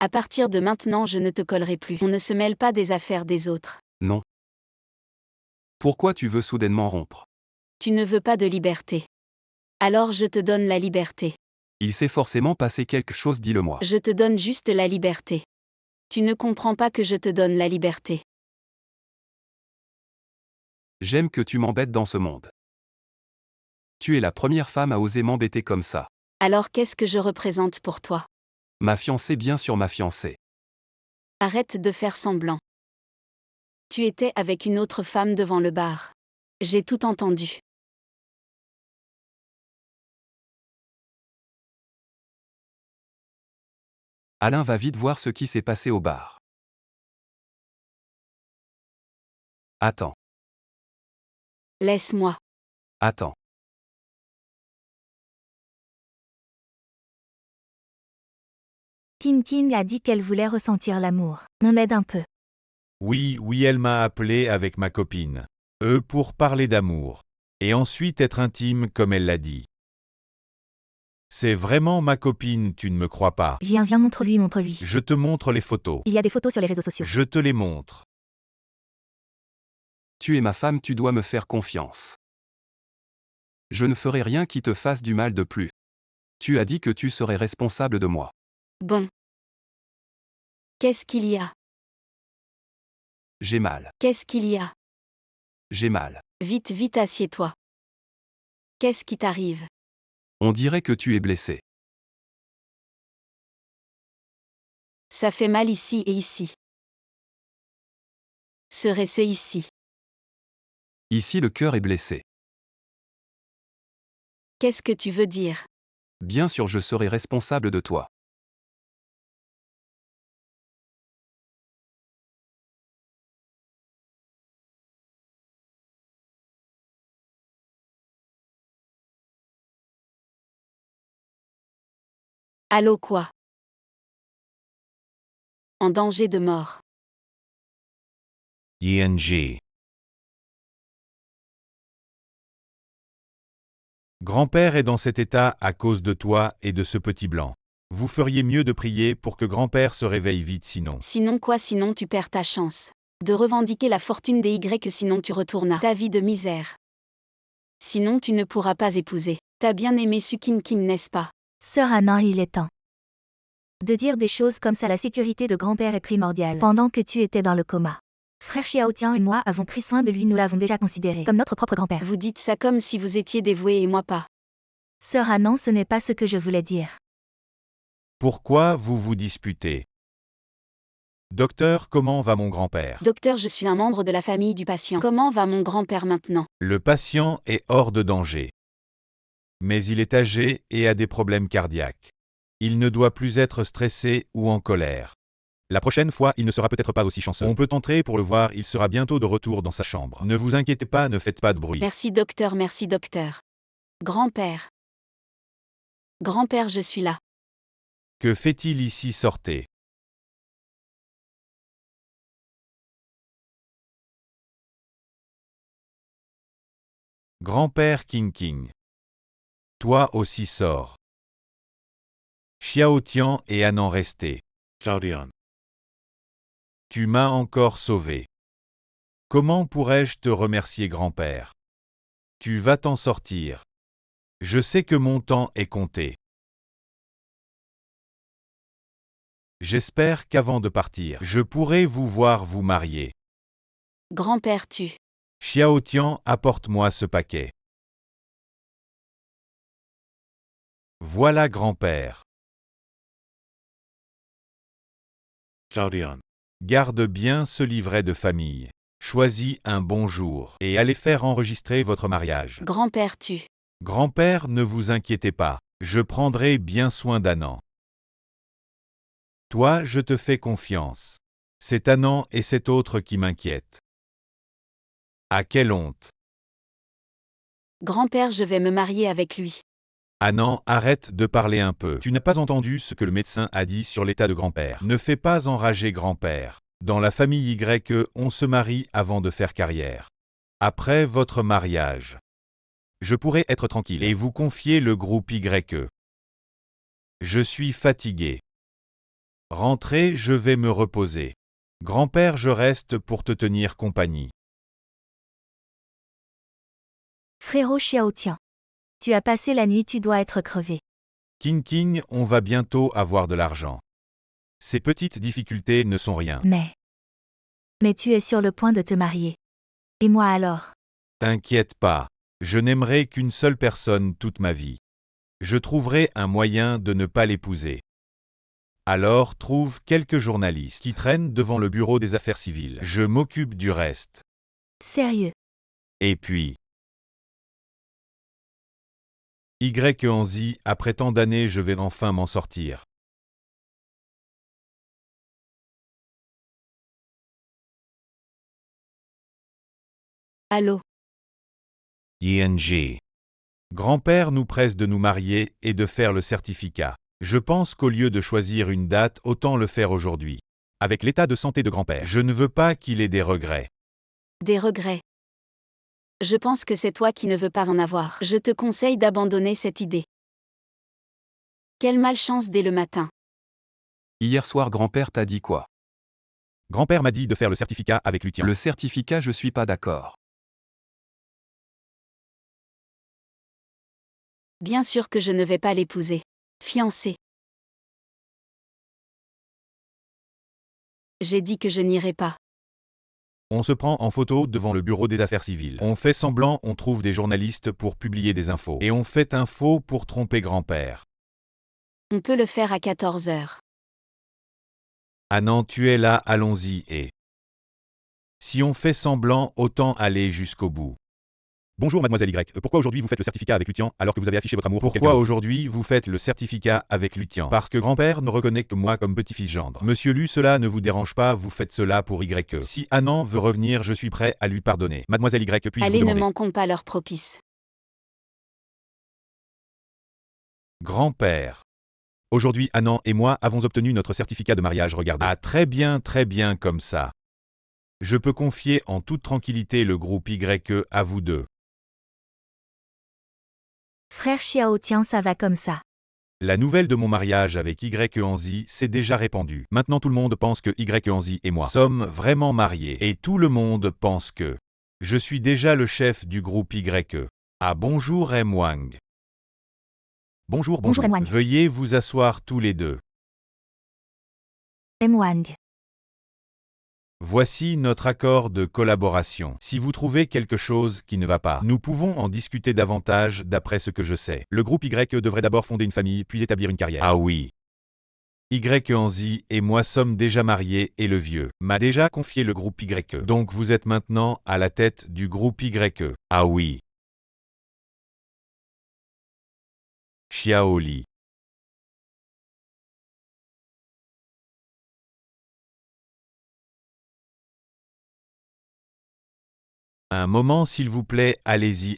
À partir de maintenant, je ne te collerai plus. On ne se mêle pas des affaires des autres. Non. Pourquoi tu veux soudainement rompre? Tu ne veux pas de liberté. Alors je te donne la liberté. Il s'est forcément passé quelque chose, dis-le-moi. Je te donne juste la liberté. Tu ne comprends pas que je te donne la liberté. J'aime que tu m'embêtes dans ce monde. Tu es la première femme à oser m'embêter comme ça. Alors qu'est-ce que je représente pour toi? Ma fiancée, bien sûr, ma fiancée. Arrête de faire semblant. Tu étais avec une autre femme devant le bar. J'ai tout entendu. Alain va vite voir ce qui s'est passé au bar. Attends. Laisse-moi. Attends. King a dit qu'elle voulait ressentir l'amour. On l'aide un peu. Oui, elle m'a appelé avec ma copine. Pour parler d'amour. Et ensuite être intime comme elle l'a dit. C'est vraiment ma copine, tu ne me crois pas? Viens, montre-lui. Je te montre les photos. Il y a des photos sur les réseaux sociaux. Je te les montre. Tu es ma femme, tu dois me faire confiance. Je ne ferai rien qui te fasse du mal de plus. Tu as dit que tu serais responsable de moi. Bon. Qu'est-ce qu'il y a? J'ai mal. Qu'est-ce qu'il y a? J'ai mal. Vite, vite, assieds-toi. Qu'est-ce qui t'arrive? On dirait que tu es blessé. Ça fait mal ici et ici. Serait-ce ici? Ici le cœur est blessé. Qu'est-ce que tu veux dire? Bien sûr je serai responsable de toi. Allô quoi? En danger de mort. ING. Grand-père est dans cet état à cause de toi et de ce petit blanc. Vous feriez mieux de prier pour que grand-père se réveille vite sinon. Sinon quoi? Sinon tu perds ta chance de revendiquer la fortune des Y, sinon tu retournes à ta vie de misère. Sinon tu ne pourras pas épouser ta bien-aimée Sukin Kim, n'est-ce pas? Sœur Annan, il est temps de dire des choses comme ça. La sécurité de grand-père est primordiale pendant que tu étais dans le coma. Frère Xiaotian et moi avons pris soin de lui, nous l'avons déjà considéré comme notre propre grand-père. Vous dites ça comme si vous étiez dévoué et moi pas. Sœur Annan, ce n'est pas ce que je voulais dire. Pourquoi vous vous disputez? Docteur, comment va mon grand-père? Docteur, je suis un membre de la famille du patient. Comment va mon grand-père maintenant? Le patient est hors de danger. Mais il est âgé et a des problèmes cardiaques. Il ne doit plus être stressé ou en colère. La prochaine fois, il ne sera peut-être pas aussi chanceux. On peut entrer pour le voir, il sera bientôt de retour dans sa chambre. Ne vous inquiétez pas, ne faites pas de bruit. Merci docteur, merci docteur. Grand-père. Grand-père, je suis là. Que fait-il ici? Sortez. Grand-père King King. Toi aussi sors. Xiaotian et Annan restez. Xiaodian. Tu m'as encore sauvé. Comment pourrais-je te remercier, grand-père? Tu vas t'en sortir. Je sais que mon temps est compté. J'espère qu'avant de partir, je pourrai vous voir vous marier. Grand-père, tu. Xiaotian, apporte-moi ce paquet. Voilà, grand-père. Xiaodian. Garde bien ce livret de famille. Choisis un bon jour et allez faire enregistrer votre mariage. Grand-père, tu. Grand-père, ne vous inquiétez pas, je prendrai bien soin d'Annan. Toi, je te fais confiance. C'est Annan et cet autre qui m'inquiètent. Ah, quelle honte! Grand-père, je vais me marier avec lui. Annan, arrête de parler un peu. Tu n'as pas entendu ce que le médecin a dit sur l'état de grand-père. Ne fais pas enrager grand-père. Dans la famille Y, on se marie avant de faire carrière. Après votre mariage, je pourrai être tranquille et vous confier le groupe Y. Je suis fatigué. Rentrez, je vais me reposer. Grand-père, je reste pour te tenir compagnie. Frérot Xiaotian. Tu as passé la nuit, tu dois être crevé. King King, on va bientôt avoir de l'argent. Ces petites difficultés ne sont rien. Mais tu es sur le point de te marier. Et moi alors? T'inquiète pas, je n'aimerai qu'une seule personne toute ma vie. Je trouverai un moyen de ne pas l'épouser. Alors trouve quelques journalistes qui traînent devant le bureau des affaires civiles. Je m'occupe du reste. Sérieux? Et puis... Y après tant d'années je vais enfin m'en sortir. Allô? ING. Grand-père nous presse de nous marier et de faire le certificat. Je pense qu'au lieu de choisir une date, autant le faire aujourd'hui. Avec l'état de santé de grand-père, je ne veux pas qu'il ait des regrets. Des regrets. Je pense que c'est toi qui ne veux pas en avoir. Je te conseille d'abandonner cette idée. Quelle malchance dès le matin. Hier soir grand-père t'a dit quoi? Grand-père m'a dit de faire le certificat avec Lutien. Le certificat je suis pas d'accord. Bien sûr que je ne vais pas l'épouser. Fiancé. J'ai dit que je n'irai pas. On se prend en photo devant le bureau des affaires civiles. On fait semblant, on trouve des journalistes pour publier des infos. Et on fait un faux pour tromper grand-père. On peut le faire à 14 heures. Ah non, tu es là, allons-y et... Si on fait semblant, autant aller jusqu'au bout. Bonjour mademoiselle Y, pourquoi aujourd'hui vous faites le certificat avec Luthian alors que vous avez affiché votre amour pour quelqu'un Pourquoi d'autre? aujourd'hui vous faites le certificat avec Luthian? Parce que grand-père ne reconnaît que moi comme petit-fils gendre. Monsieur Lu, cela ne vous dérange pas, vous faites cela pour Y. Si Anand veut revenir, je suis prêt à lui pardonner. Mademoiselle Y, puis-je vous Allez, ne demander? manquons pas leur propice. Grand-père. Aujourd'hui Anand et moi avons obtenu notre certificat de mariage, regardez. Ah très bien comme ça. Je peux confier en toute tranquillité le groupe YE à vous deux. Frère Xiao Tian, ça va comme ça. La nouvelle de mon mariage avec YE Anzi s'est déjà répandue. Maintenant tout le monde pense que YE Anzi et moi sommes vraiment mariés. Et tout le monde pense que je suis déjà le chef du groupe YE. Ah bonjour M. Wang. Bonjour. Bonjour M. Wang. Veuillez vous asseoir tous les deux. M. Wang. Voici notre accord de collaboration. Si vous trouvez quelque chose qui ne va pas, nous pouvons en discuter davantage d'après ce que je sais. Le groupe YE devrait d'abord fonder une famille puis établir une carrière. Ah oui. YE Anzi et moi sommes déjà mariés et le vieux m'a déjà confié le groupe YE. Donc vous êtes maintenant à la tête du groupe YE. Ah oui. Xiao Li. Un moment s'il vous plaît, allez-y.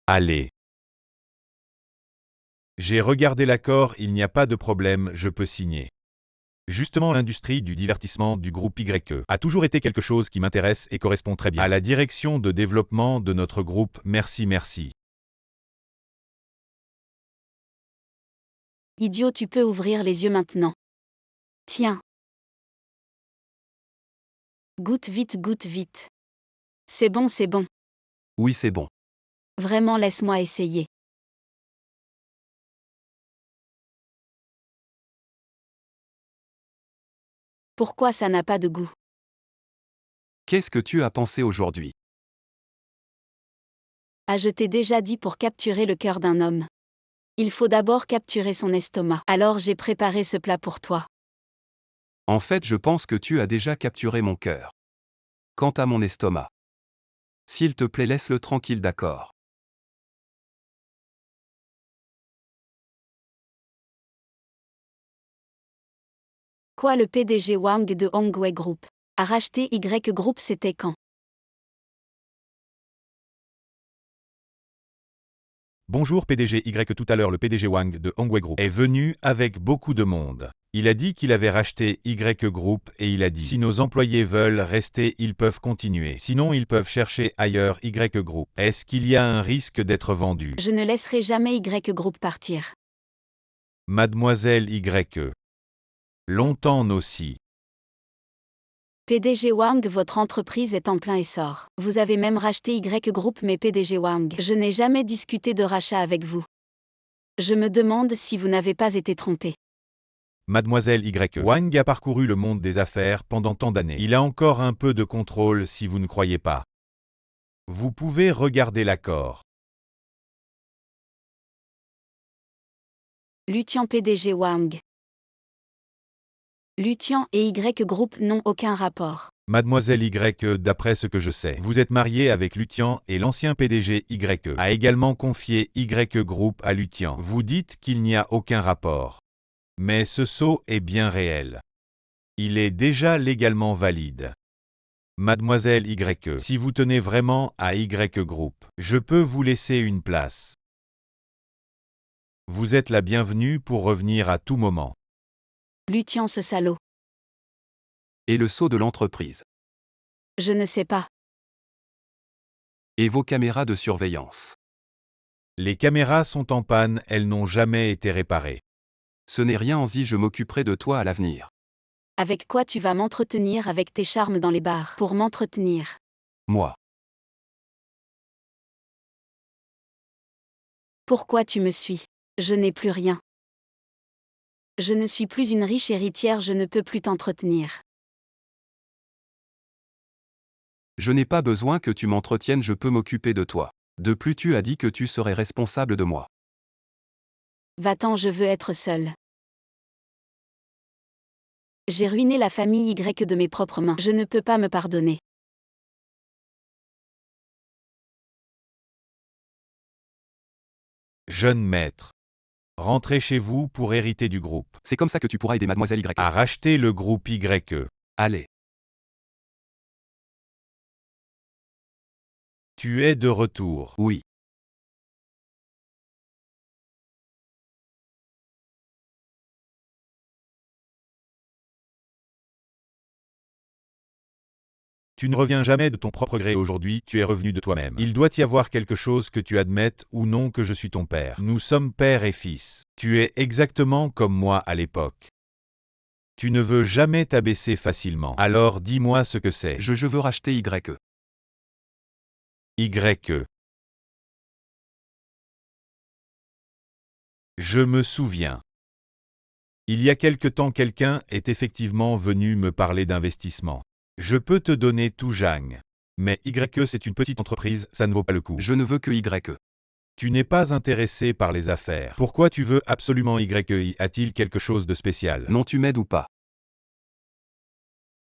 Allez. J'ai regardé l'accord, il n'y a pas de problème, je peux signer. Justement, l'industrie du divertissement du groupe YE a toujours été quelque chose qui m'intéresse et correspond très bien À la direction de développement de notre groupe, merci. Idiot, tu peux ouvrir les yeux maintenant. Tiens. Goûte vite. C'est bon. Oui, c'est bon. Vraiment, laisse-moi essayer. Pourquoi ça n'a pas de goût? Qu'est-ce que tu as pensé aujourd'hui? Ah, je t'ai déjà dit pour capturer le cœur d'un homme. Il faut d'abord capturer son estomac. Alors j'ai préparé ce plat pour toi. En fait, je pense que tu as déjà capturé mon cœur. Quant à mon estomac. S'il te plaît, laisse-le tranquille, d'accord? Quoi, le PDG Wang de Hongwei Group a racheté Y Group, c'était quand? Bonjour PDG Y, tout à l'heure le PDG Wang de Hongwei Group Est venu avec beaucoup de monde. Il a dit qu'il avait racheté Y Group et il a dit si nos employés veulent rester, ils peuvent continuer. Sinon, ils peuvent chercher ailleurs Y Group. Est-ce qu'il y a un risque d'être vendu? Je ne laisserai jamais Y Group partir. Mademoiselle YE. Longtemps aussi. PDG Wang, votre entreprise est en plein essor. Vous avez même racheté Y Group, mais PDG Wang, je n'ai jamais discuté de rachat avec vous. Je me demande si vous n'avez pas été trompé. Mademoiselle YE. Wang a parcouru le monde des affaires pendant tant d'années. Il a encore un peu de contrôle si vous ne croyez pas. Vous pouvez regarder l'accord. Luthian PDG Wang. Luthian et Y Group n'ont aucun rapport. Mademoiselle YE, d'après ce que je sais, vous êtes mariée avec Luthian et l'ancien PDG YE a également confié Y Group à Luthian. Vous dites qu'il n'y a aucun rapport. Mais ce saut est bien réel. Il est déjà légalement valide. Mademoiselle YE, si vous tenez vraiment à Y Group, je peux vous laisser une place. Vous êtes la bienvenue pour revenir à tout moment. Luthian, ce salaud. Et le sceau de l'entreprise. Je ne sais pas. Et vos caméras de surveillance. Les caméras sont en panne, elles n'ont jamais été réparées. Ce n'est rien, Anzi, je m'occuperai de toi à l'avenir. Avec quoi tu vas m'entretenir avec tes charmes dans les bars? Pour m'entretenir. Moi. Pourquoi tu me suis? Je n'ai plus rien. Je ne suis plus une riche héritière, je ne peux plus t'entretenir. Je n'ai pas besoin que tu m'entretiennes, je peux m'occuper de toi. De plus, tu as dit que tu serais responsable de moi. Va-t'en, je veux être seule. J'ai ruiné la famille Y de mes propres mains. Je ne peux pas me pardonner. Jeune maître. Rentrez chez vous pour hériter du groupe. C'est comme ça que tu pourras aider mademoiselle Y. À racheter le groupe YE. Allez. Tu es de retour. Oui. Tu ne reviens jamais de ton propre gré aujourd'hui, tu es revenu de toi-même. Il doit y avoir quelque chose que tu admettes ou non que je suis ton père. Nous sommes père et fils. Tu es exactement comme moi à l'époque. Tu ne veux jamais t'abaisser facilement. Alors dis-moi ce que c'est. Je veux racheter YE. YE. Je me souviens. Il y a quelque temps, quelqu'un est effectivement venu me parler d'investissement. Je peux te donner tout, Jang. Mais YE, c'est une petite entreprise, ça ne vaut pas le coup. Je ne veux que YE. Tu n'es pas intéressé par les affaires. Pourquoi tu veux absolument YE? A-t-il quelque chose de spécial? Non, tu m'aides ou pas?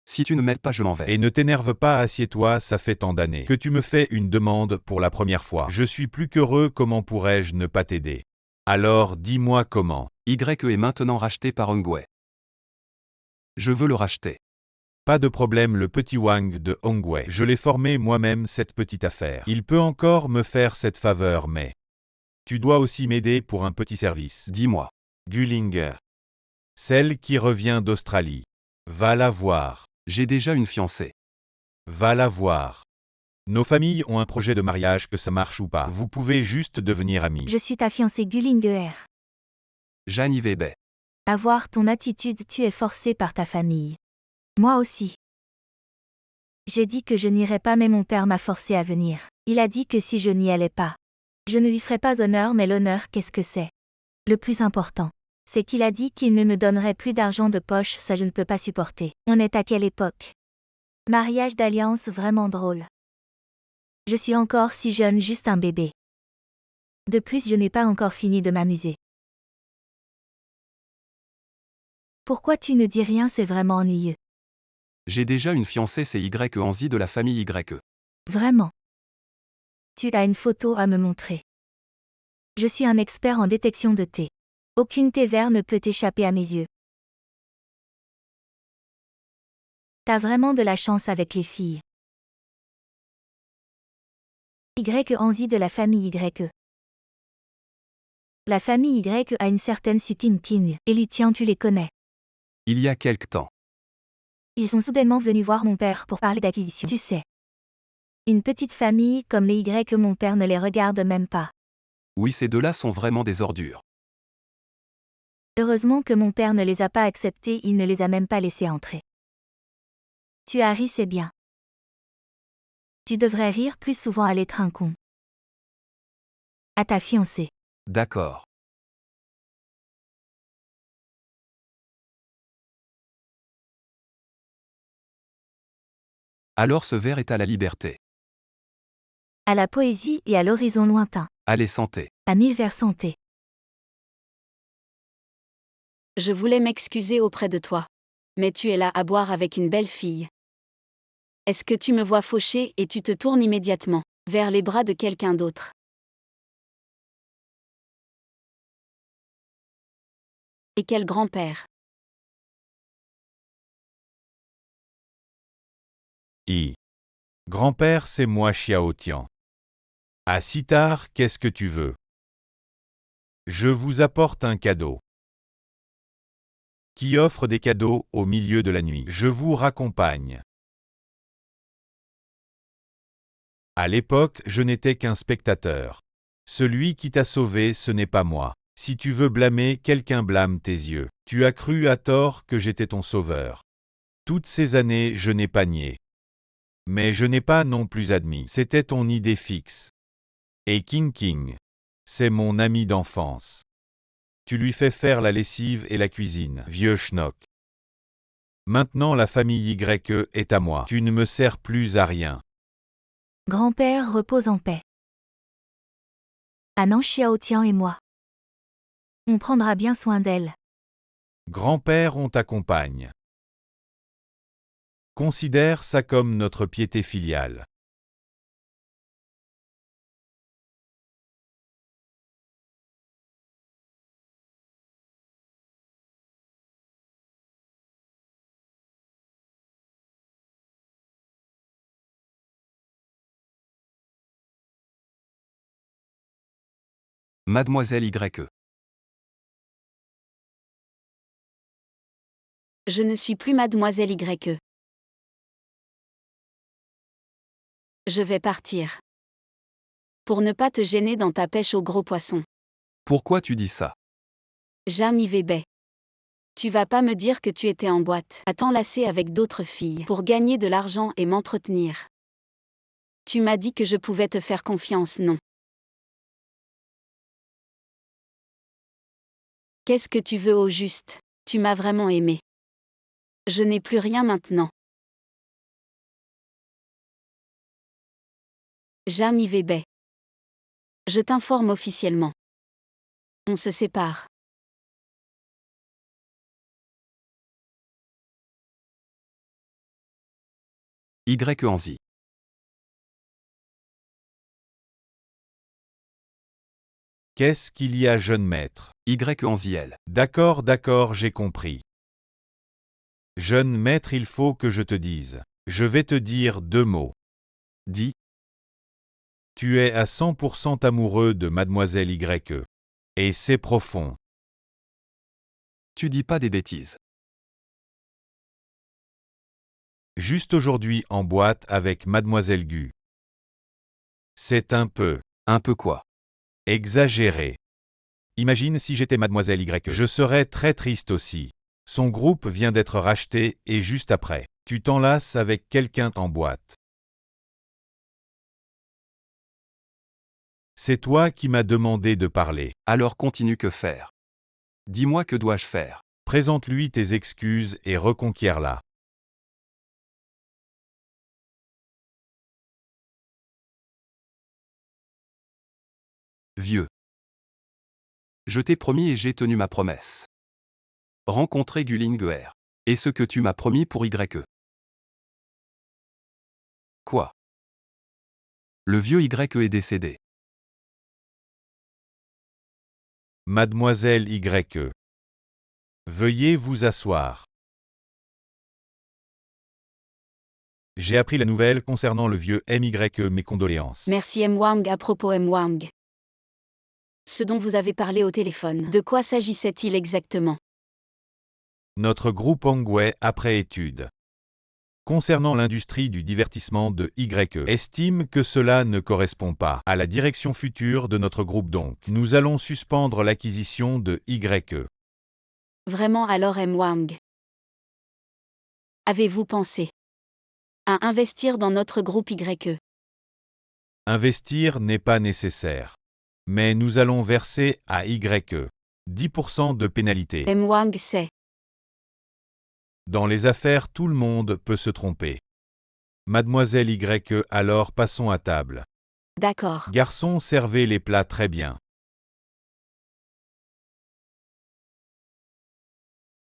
Si tu ne m'aides pas, je m'en vais. Et ne t'énerve pas, assieds-toi, ça fait tant d'années que tu me fais une demande pour la première fois. Je suis plus qu'heureux, comment pourrais-je ne pas t'aider? Alors dis-moi comment. YE est maintenant racheté par Hongwei. Je veux le racheter. Pas de problème, le petit Wang de Hongwei. Je l'ai formé moi-même, cette petite affaire. Il peut encore me faire cette faveur, mais tu dois aussi m'aider pour un petit service. Dis-moi. Gullinger. Celle qui revient d'Australie. Va la voir. J'ai déjà une fiancée. Va la voir. Nos familles ont un projet de mariage, que ça marche ou pas. Vous pouvez juste devenir amis. Je suis ta fiancée Gullinger. Jani Weber. À voir ton attitude, tu es forcé par ta famille. Moi aussi. J'ai dit que je n'irais pas, mais mon père m'a forcé à venir. Il a dit que si je n'y allais pas, je ne lui ferais pas honneur, mais l'honneur, qu'est-ce que c'est? Le plus important, c'est qu'il a dit qu'il ne me donnerait plus d'argent de poche, ça je ne peux pas supporter. On est à quelle époque? Mariage d'alliance vraiment drôle. Je suis encore si jeune, juste un bébé. De plus, je n'ai pas encore fini de m'amuser. Pourquoi tu ne dis rien, c'est vraiment ennuyeux. J'ai déjà une fiancée, c'est YE Anzi de la famille YE. Vraiment. Tu as une photo à me montrer. Je suis un expert en détection de thé. Aucune thé vert ne peut échapper à mes yeux. T'as vraiment de la chance avec les filles. YE Anzi de la famille YE. La famille YE a une certaine Sukin King et Lutian, tu les connais. Il y a quelque temps. Ils sont soudainement venus voir mon père pour parler d'acquisition. Tu sais. Une petite famille comme les YE, mon père ne les regarde même pas. Oui, ces deux-là sont vraiment des ordures. Heureusement que mon père ne les a pas acceptés, il ne les a même pas laissés entrer. Tu as ri, c'est bien. Tu devrais rire plus souvent, à l'être un con. À ta fiancée. D'accord. Alors ce verre est à la liberté. À la poésie et à l'horizon lointain. Allez, santé. À 1000 vers santé. Je voulais m'excuser auprès de toi. Mais tu es là à boire avec une belle fille. Est-ce que tu me vois faucher et tu te tournes immédiatement vers les bras de quelqu'un d'autre? Et quel grand-père! Grand-père, c'est moi, Xiao Tian. À si tard, qu'est-ce que tu veux? Je vous apporte un cadeau. Qui offre des cadeaux au milieu de la nuit? Je vous raccompagne. À l'époque, je n'étais qu'un spectateur. Celui qui t'a sauvé, ce n'est pas moi. Si tu veux blâmer quelqu'un, blâme tes yeux. Tu as cru à tort que j'étais ton sauveur. Toutes ces années, je n'ai pas nié. Mais je n'ai pas non plus admis. C'était ton idée fixe. Et King, c'est mon ami d'enfance. Tu lui fais faire la lessive et la cuisine, vieux schnock. Maintenant la famille YE est à moi. Tu ne me sers plus à rien. Grand-père repose en paix. Anan Xiaotian et moi. On prendra bien soin d'elle. Grand-père, on t'accompagne. Considère ça comme notre piété filiale. Mademoiselle YE. Je ne suis plus mademoiselle YE. Je vais partir. Pour ne pas te gêner dans ta pêche aux gros poissons. Pourquoi tu dis ça? Jam Ivebet. Tu vas pas me dire que tu étais en boîte, à t'enlacer avec d'autres filles, pour gagner de l'argent et m'entretenir. Tu m'as dit que je pouvais te faire confiance, non? Qu'est-ce que tu veux au juste? Tu m'as vraiment aimé. Je n'ai plus rien maintenant. Jam Ivebet. Je t'informe officiellement. On se sépare. YE Anzi. Qu'est-ce qu'il y a, jeune maître? YE Anziel. D'accord, j'ai compris. Jeune maître, il faut que je te dise. Je vais te dire 2 mots. Dis. Tu es à 100% amoureux de mademoiselle YE. Et c'est profond. Tu dis pas des bêtises. Juste aujourd'hui en boîte avec mademoiselle Gu. C'est un peu quoi? exagéré. Imagine si j'étais mademoiselle YE. Je serais très triste aussi. Son groupe vient d'être racheté et juste après, tu t'enlaces avec quelqu'un en boîte. C'est toi qui m'as demandé de parler. Alors continue, que faire? Dis-moi, que dois-je faire? Présente-lui tes excuses et reconquiers-la. Vieux. Je t'ai promis et j'ai tenu ma promesse. Rencontrer Gullinger. Et ce que tu m'as promis pour YE. Quoi? Le vieux YE est décédé. Mademoiselle YE. Veuillez vous asseoir. J'ai appris la nouvelle concernant le vieux MYE, mes condoléances. Merci M. Wang. À propos M. Wang. Ce dont vous avez parlé au téléphone, de quoi s'agissait-il exactement? Notre groupe Hongwei, après étude. Concernant l'industrie du divertissement de YE, estime que cela ne correspond pas à la direction future de notre groupe, donc nous allons suspendre l'acquisition de YE. Vraiment, alors M. Wang. Avez-vous pensé à investir dans notre groupe YE? Investir n'est pas nécessaire. Mais nous allons verser à YE 10% de pénalité. M. Wang sait. Dans les affaires, tout le monde peut se tromper. Mademoiselle YE, alors passons à table. D'accord. Garçon, servez les plats très bien.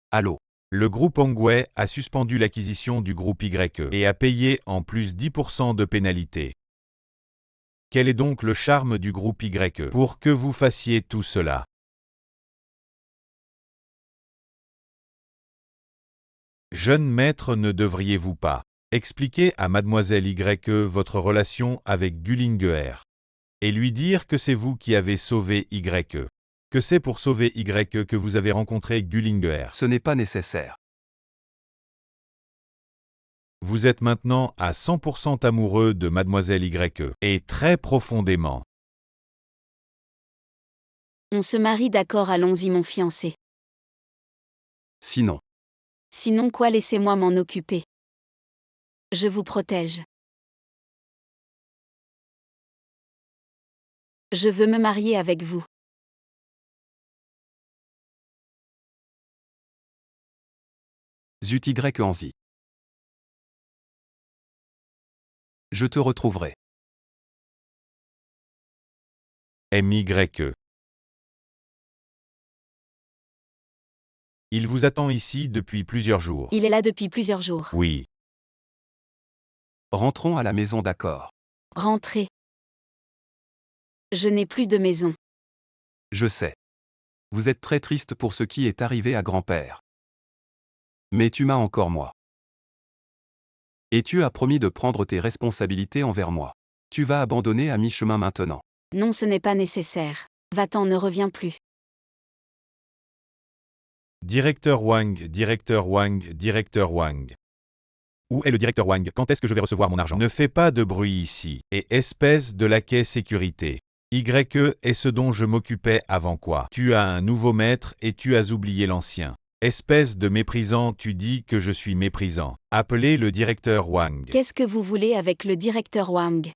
Allô? Le groupe Hongwei a suspendu l'acquisition du groupe YE et a payé en plus 10% de pénalité. Quel est donc le charme du groupe YE pour que vous fassiez tout cela? Jeune maître, ne devriez-vous pas expliquer à mademoiselle YE votre relation avec Gullinger et lui dire que c'est vous qui avez sauvé YE, que c'est pour sauver YE que vous avez rencontré Gullinger. Ce n'est pas nécessaire. Vous êtes maintenant à 100% amoureux de mademoiselle YE, et très profondément. On se marie, d'accord, allons-y mon fiancé. Sinon. Sinon quoi, laissez-moi m'en occuper. Je vous protège. Je veux me marier avec vous. Zut Y Anzi. Je te retrouverai. MYE. Il vous attend ici depuis plusieurs jours. Il est là depuis plusieurs jours. Oui. Rentrons à la maison, d'accord. Rentrez. Je n'ai plus de maison. Je sais. Vous êtes très triste pour ce qui est arrivé à grand-père. Mais tu m'as encore moi. Et tu as promis de prendre tes responsabilités envers moi. Tu vas abandonner à mi-chemin maintenant. Non, ce n'est pas nécessaire. Va-t'en, ne reviens plus. Directeur Wang, directeur Wang, directeur Wang. Où est le directeur Wang? Quand est-ce que je vais recevoir mon argent? Ne fais pas de bruit ici. Et espèce de laquais sécurité. YE est ce dont je m'occupais avant quoi? Tu as un nouveau maître et tu as oublié l'ancien. Espèce de méprisant, tu dis que je suis méprisant. Appelez le directeur Wang. Qu'est-ce que vous voulez avec le directeur Wang?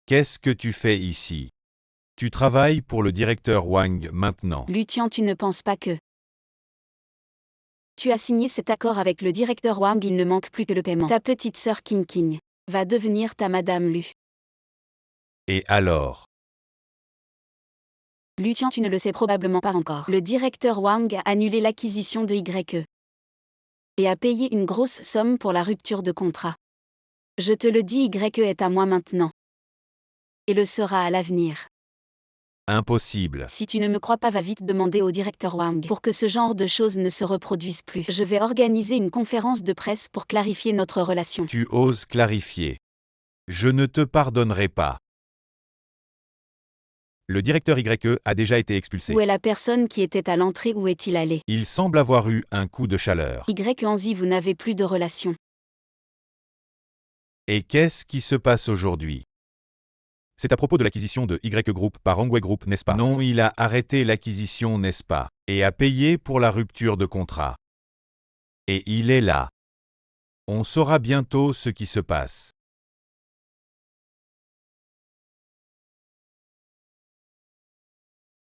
Qu'est-ce que tu fais ici? Tu travailles pour le directeur Wang maintenant. Lutian, tu ne penses pas que... Tu as signé cet accord avec le directeur Wang, il ne manque plus que le paiement. Ta petite sœur King King va devenir ta Madame Lu. Et alors? Lutian, tu ne le sais probablement pas encore. Le directeur Wang a annulé l'acquisition de YE. Et a payé une grosse somme pour la rupture de contrat. Je te le dis, YE est à moi maintenant. Et le sera à l'avenir. Impossible. Si tu ne me crois pas, va vite demander au directeur Wang pour que ce genre de choses ne se reproduise plus. Je vais organiser une conférence de presse pour clarifier notre relation. Tu oses clarifier. Je ne te pardonnerai pas. Le directeur YE a déjà été expulsé. Où est la personne qui était à l'entrée? Où est-il allé? Il semble avoir eu un coup de chaleur. Y Anzi, vous n'avez plus de relation. Et qu'est-ce qui se passe aujourd'hui? C'est à propos de l'acquisition de Y Group par Hongwei Group, n'est-ce pas? Non, il a arrêté l'acquisition, n'est-ce pas? Et a payé pour la rupture de contrat. Et il est là. On saura bientôt ce qui se passe.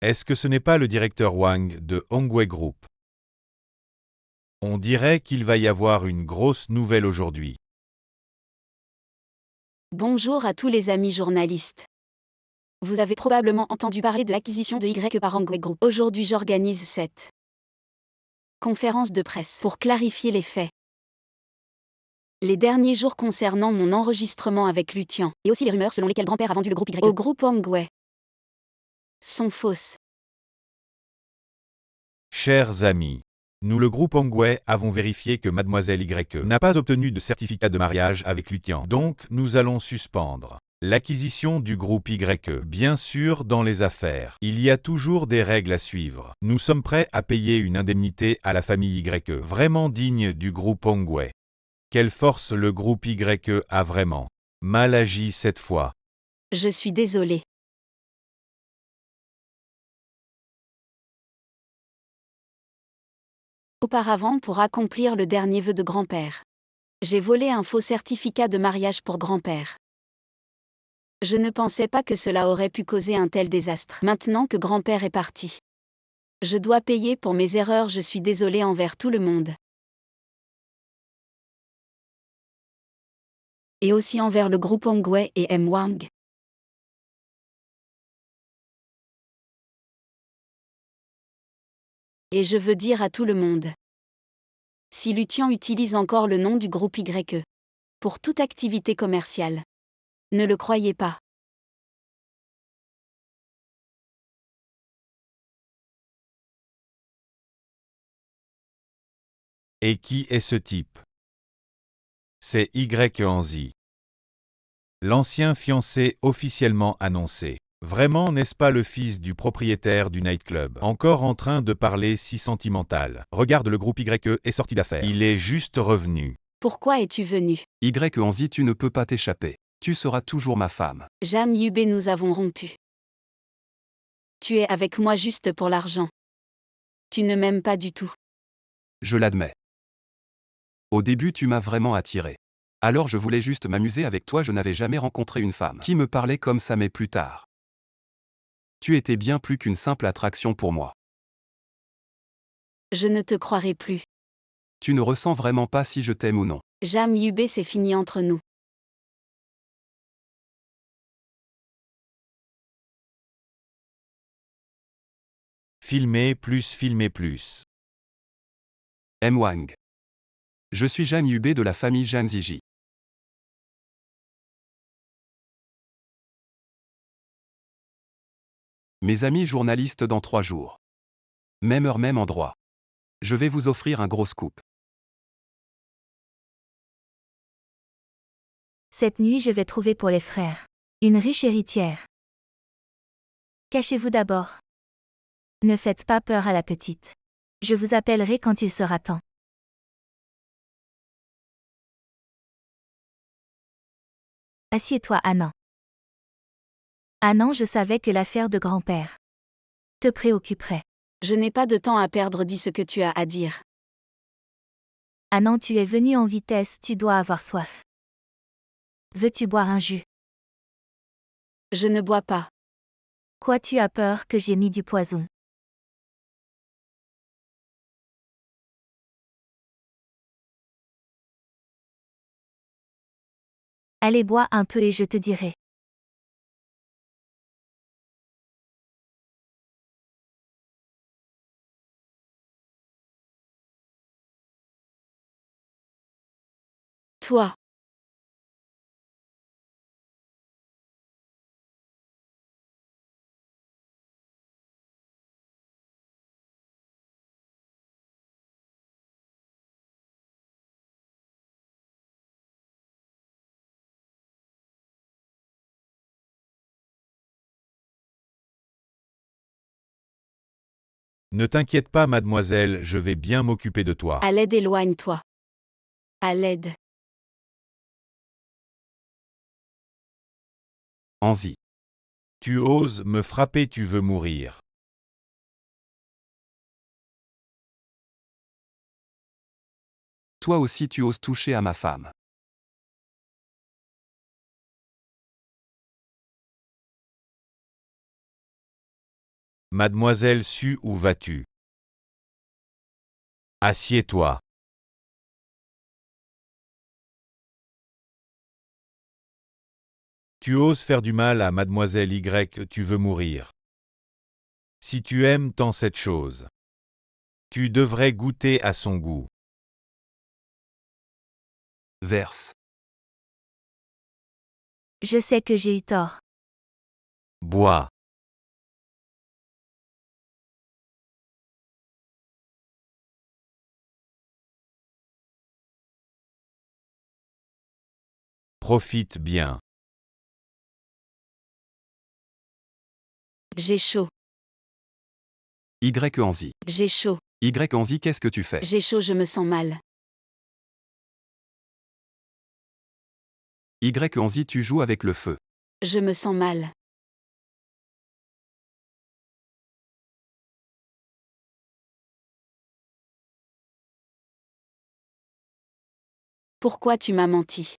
Est-ce que ce n'est pas le directeur Wang de Hongwei Group? On dirait qu'il va y avoir une grosse nouvelle aujourd'hui. Bonjour à tous les amis journalistes. Vous avez probablement entendu parler de l'acquisition de Y par Hongwei Group. Aujourd'hui, j'organise cette conférence de presse pour clarifier les faits. Les derniers jours concernant mon enregistrement avec Lutian, et aussi les rumeurs selon lesquelles grand-père a vendu le groupe Y au groupe Hongwei, sont fausses. Chers amis, nous le groupe Hongwei avons vérifié que mademoiselle YE n'a pas obtenu de certificat de mariage avec Lutian. Donc, nous allons suspendre l'acquisition du groupe YE. Bien sûr, dans les affaires, il y a toujours des règles à suivre. Nous sommes prêts à payer une indemnité à la famille YE, vraiment digne du groupe Hongwei. Quelle force le groupe YE a vraiment mal agi cette fois. Je suis désolé. Auparavant, pour accomplir le dernier vœu de grand-père, j'ai volé un faux certificat de mariage pour grand-père. Je ne pensais pas que cela aurait pu causer un tel désastre. Maintenant que grand-père est parti, je dois payer pour mes erreurs. Je suis désolé envers tout le monde. Et aussi envers le groupe Hongwei et M. Wang. Et je veux dire à tout le monde. Si Lutian utilise encore le nom du groupe YE pour toute activité commerciale, ne le croyez pas. Et qui est ce type? C'est Y Anzi. L'ancien fiancé officiellement annoncé. Vraiment, n'est-ce pas le fils du propriétaire du nightclub? Encore en train de parler si sentimental. Regarde, le groupe YE est sorti d'affaires. Il est juste revenu. Pourquoi es-tu venu? Y Anzi, tu ne peux pas t'échapper. Tu seras toujours ma femme. Jam Yube, nous avons rompu. Tu es avec moi juste pour l'argent. Tu ne m'aimes pas du tout. Je l'admets. Au début, tu m'as vraiment attiré. Alors je voulais juste m'amuser avec toi, je n'avais jamais rencontré une femme qui me parlait comme ça, mais plus tard. Tu étais bien plus qu'une simple attraction pour moi. Je ne te croirai plus. Tu ne ressens vraiment pas si je t'aime ou non. Jam Yubé, c'est fini entre nous. Filmer plus. M. Wang. Je suis Jan Yubé de la famille Jan Ziji. Mes amis journalistes dans 3 jours. Même heure, même endroit. Je vais vous offrir un gros scoop. Cette nuit, je vais trouver pour les frères une riche héritière. Cachez-vous d'abord. Ne faites pas peur à la petite. Je vous appellerai quand il sera temps. Assieds-toi, Annan. Annan, je savais que l'affaire de grand-père te préoccuperait. Je n'ai pas de temps à perdre, dis ce que tu as à dire. Annan, tu es venu en vitesse, tu dois avoir soif. Veux-tu boire un jus? Je ne bois pas. Quoi, tu as peur que j'ai mis du poison? Allez, bois un peu et je te dirai. Toi. Ne t'inquiète pas, mademoiselle, je vais bien m'occuper de toi. À l'aide, éloigne-toi. À l'aide. Anzi. Tu oses me frapper, tu veux mourir. Toi aussi tu oses toucher à ma femme. Mademoiselle Su, où vas-tu? Assieds-toi. Tu oses faire du mal à mademoiselle Y, tu veux mourir. Si tu aimes tant cette chose, tu devrais goûter à son goût. Verse. Je sais que j'ai eu tort. Bois. Profite bien. J'ai chaud. Y. Anzi. J'ai chaud. Y. Anzi, qu'est-ce que tu fais? J'ai chaud, je me sens mal. Y. Anzi, tu joues avec le feu. Je me sens mal. Pourquoi tu m'as menti?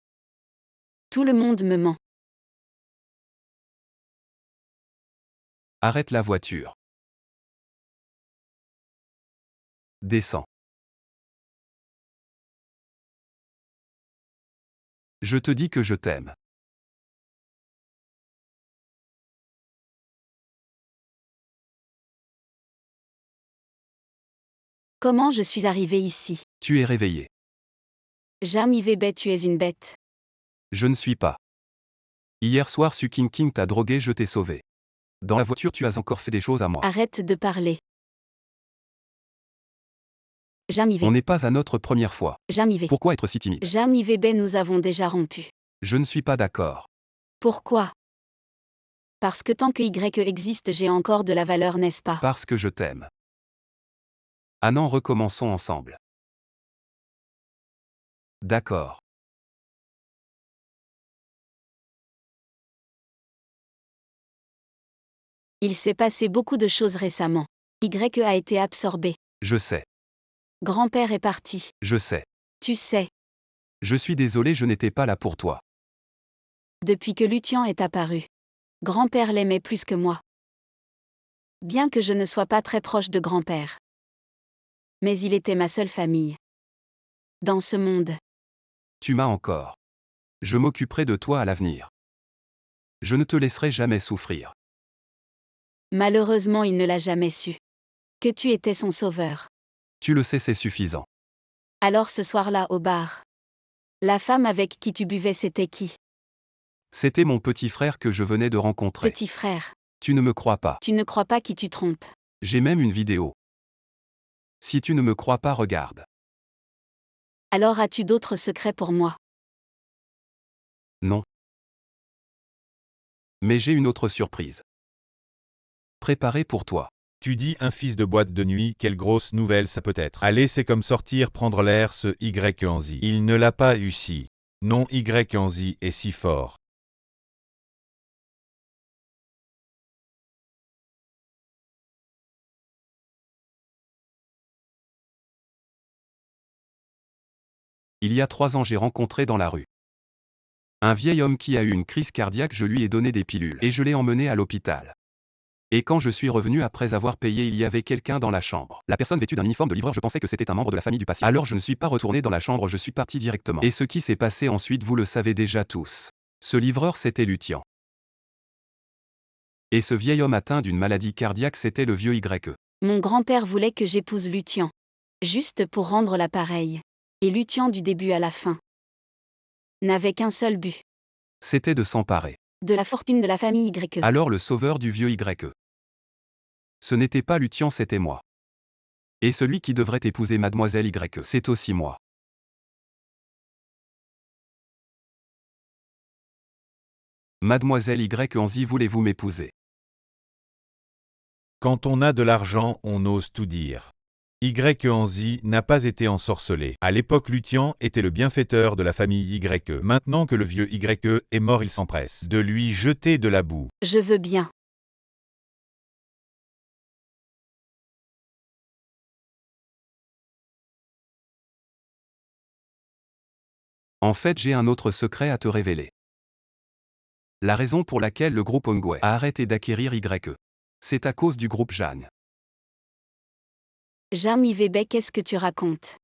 Tout le monde me ment. Arrête la voiture. Descends. Je te dis que je t'aime. Comment je suis arrivé ici? Tu es réveillé. Jam Yubé, tu es une bête. Je ne suis pas. Hier soir, Sukin King t'a drogué, je t'ai sauvé. Dans la voiture, tu as encore fait des choses à moi. Arrête de parler. Jam Yubé. On n'est pas à notre première fois. Jam Yubé. Pourquoi être si timide? Jam Yubé, nous avons déjà rompu. Je ne suis pas d'accord. Pourquoi? Parce que tant que Y existe, j'ai encore de la valeur, n'est-ce pas? Parce que je t'aime. Annan, recommençons ensemble. D'accord. Il s'est passé beaucoup de choses récemment. Y a été absorbé. Je sais. Grand-père est parti. Je sais. Tu sais, Je suis désolé, je n'étais pas là pour toi. depuis que Lutien est apparu. Grand-père l'aimait plus que moi. Bien que je ne sois pas très proche de grand-père. Mais il était ma seule famille. Dans ce monde. Tu m'as encore. Je m'occuperai de toi à l'avenir. Je ne te laisserai jamais souffrir. Malheureusement, il ne l'a jamais su. Que tu étais son sauveur. Tu le sais, c'est suffisant. Alors ce soir-là au bar. La femme avec qui tu buvais, c'était qui? C'était mon petit frère que je venais de rencontrer. Petit frère. Tu ne me crois pas. Tu ne crois pas qui tu trompes. J'ai même une vidéo. Si tu ne me crois pas, regarde. Alors as-tu d'autres secrets pour moi? Non. Mais j'ai une autre surprise. Préparée pour toi. Tu dis un fils de boîte de nuit, quelle grosse nouvelle ça peut être. Allez, c'est comme sortir prendre l'air ce Y Anzi. Il ne l'a pas eu si. Non, Y Anzi est si fort. Il y a 3 ans, j'ai rencontré dans la rue un vieil homme qui a eu une crise cardiaque. Je lui ai donné des pilules et je l'ai emmené à l'hôpital. Et quand je suis revenu après avoir payé, il y avait quelqu'un dans la chambre. La personne vêtue d'un uniforme de livreur, je pensais que c'était un membre de la famille du patient. Alors je ne suis pas retourné dans la chambre, je suis parti directement. Et ce qui s'est passé ensuite, vous le savez déjà tous. Ce livreur, c'était Lutien. Et ce vieil homme atteint d'une maladie cardiaque, c'était le vieux YE. Mon grand-père voulait que j'épouse Lutien. Juste pour rendre l'appareil. Et Lutien du début à la fin. N'avait qu'un seul but. C'était de s'emparer. De la fortune de la famille YE. Alors le sauveur du vieux YE. Ce n'était pas Lutien, c'était moi. Et celui qui devrait épouser mademoiselle YE, c'est aussi moi. Mademoiselle YE Anzi, voulez-vous m'épouser? Quand on a de l'argent, on ose tout dire. Y Anzi n'a pas été ensorcelé. À l'époque, Lutien était le bienfaiteur de la famille YE. Maintenant que le vieux YE est mort, il s'empresse de lui jeter de la boue. Je veux bien. En fait, j'ai un autre secret à te révéler. La raison pour laquelle le groupe Ongwe a arrêté d'acquérir YE. C'est à cause du groupe Jeanne. Jeanne Yvébet, qu'est-ce que tu racontes?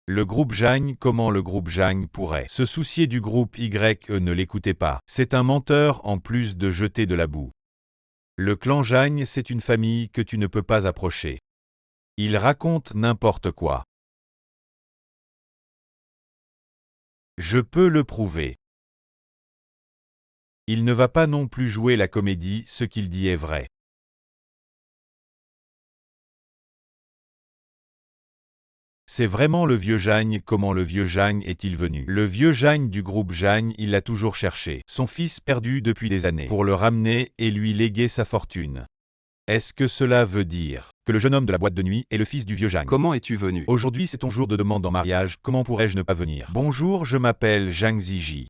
Le groupe Jagne, comment le groupe Jagne pourrait se soucier du groupe YE? Ne l'écoutez pas. C'est un menteur en plus de jeter de la boue. Le clan Jagne, c'est une famille que tu ne peux pas approcher. Il raconte n'importe quoi. Je peux le prouver. Il ne va pas non plus jouer la comédie, ce qu'il dit est vrai. C'est vraiment le vieux Jagne. Comment le vieux Jagne est-il venu? Le vieux Jagne du groupe Jagne, il l'a toujours cherché. Son fils perdu depuis des années. Pour le ramener et lui léguer sa fortune. Est-ce que cela veut dire que le jeune homme de la boîte de nuit est le fils du vieux Jagne? Comment es-tu venu? Aujourd'hui c'est ton jour de demande en mariage, comment pourrais-je ne pas venir? Bonjour, je m'appelle Zhang Ziji.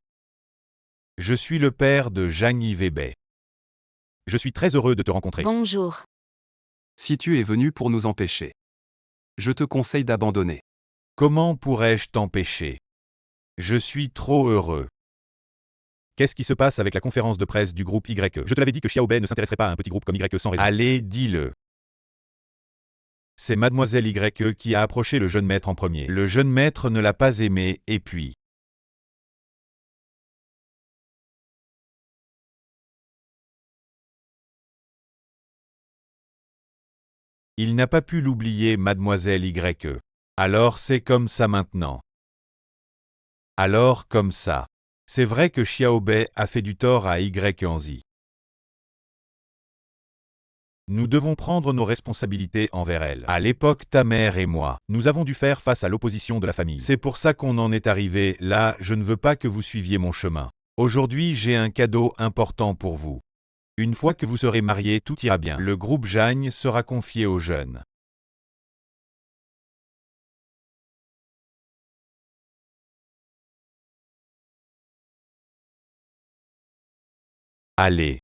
Je suis le père de Zhang Yvébet. Je suis très heureux de te rencontrer. Bonjour. Si tu es venu pour nous empêcher, je te conseille d'abandonner. Comment pourrais-je t'empêcher? Je suis trop heureux. Qu'est-ce qui se passe avec la conférence de presse du groupe YE? Je te l'avais dit que Xiaobei ne s'intéresserait pas à un petit groupe comme YE sans raison. Allez, dis-le. C'est mademoiselle YE qui a approché le jeune maître en premier. Le jeune maître ne l'a pas aimé, et puis... Il n'a pas pu l'oublier, mademoiselle YE. Alors c'est comme ça maintenant. Alors comme ça. C'est vrai que Xiaobei a fait du tort à Y Anzi. Nous devons prendre nos responsabilités envers elle. À l'époque, ta mère et moi, nous avons dû faire face à l'opposition de la famille. C'est pour ça qu'on en est arrivé là. Je ne veux pas que vous suiviez mon chemin. Aujourd'hui, j'ai un cadeau important pour vous. Une fois que vous serez mariés, tout ira bien. Le groupe Jagne sera confié aux jeunes. Allez.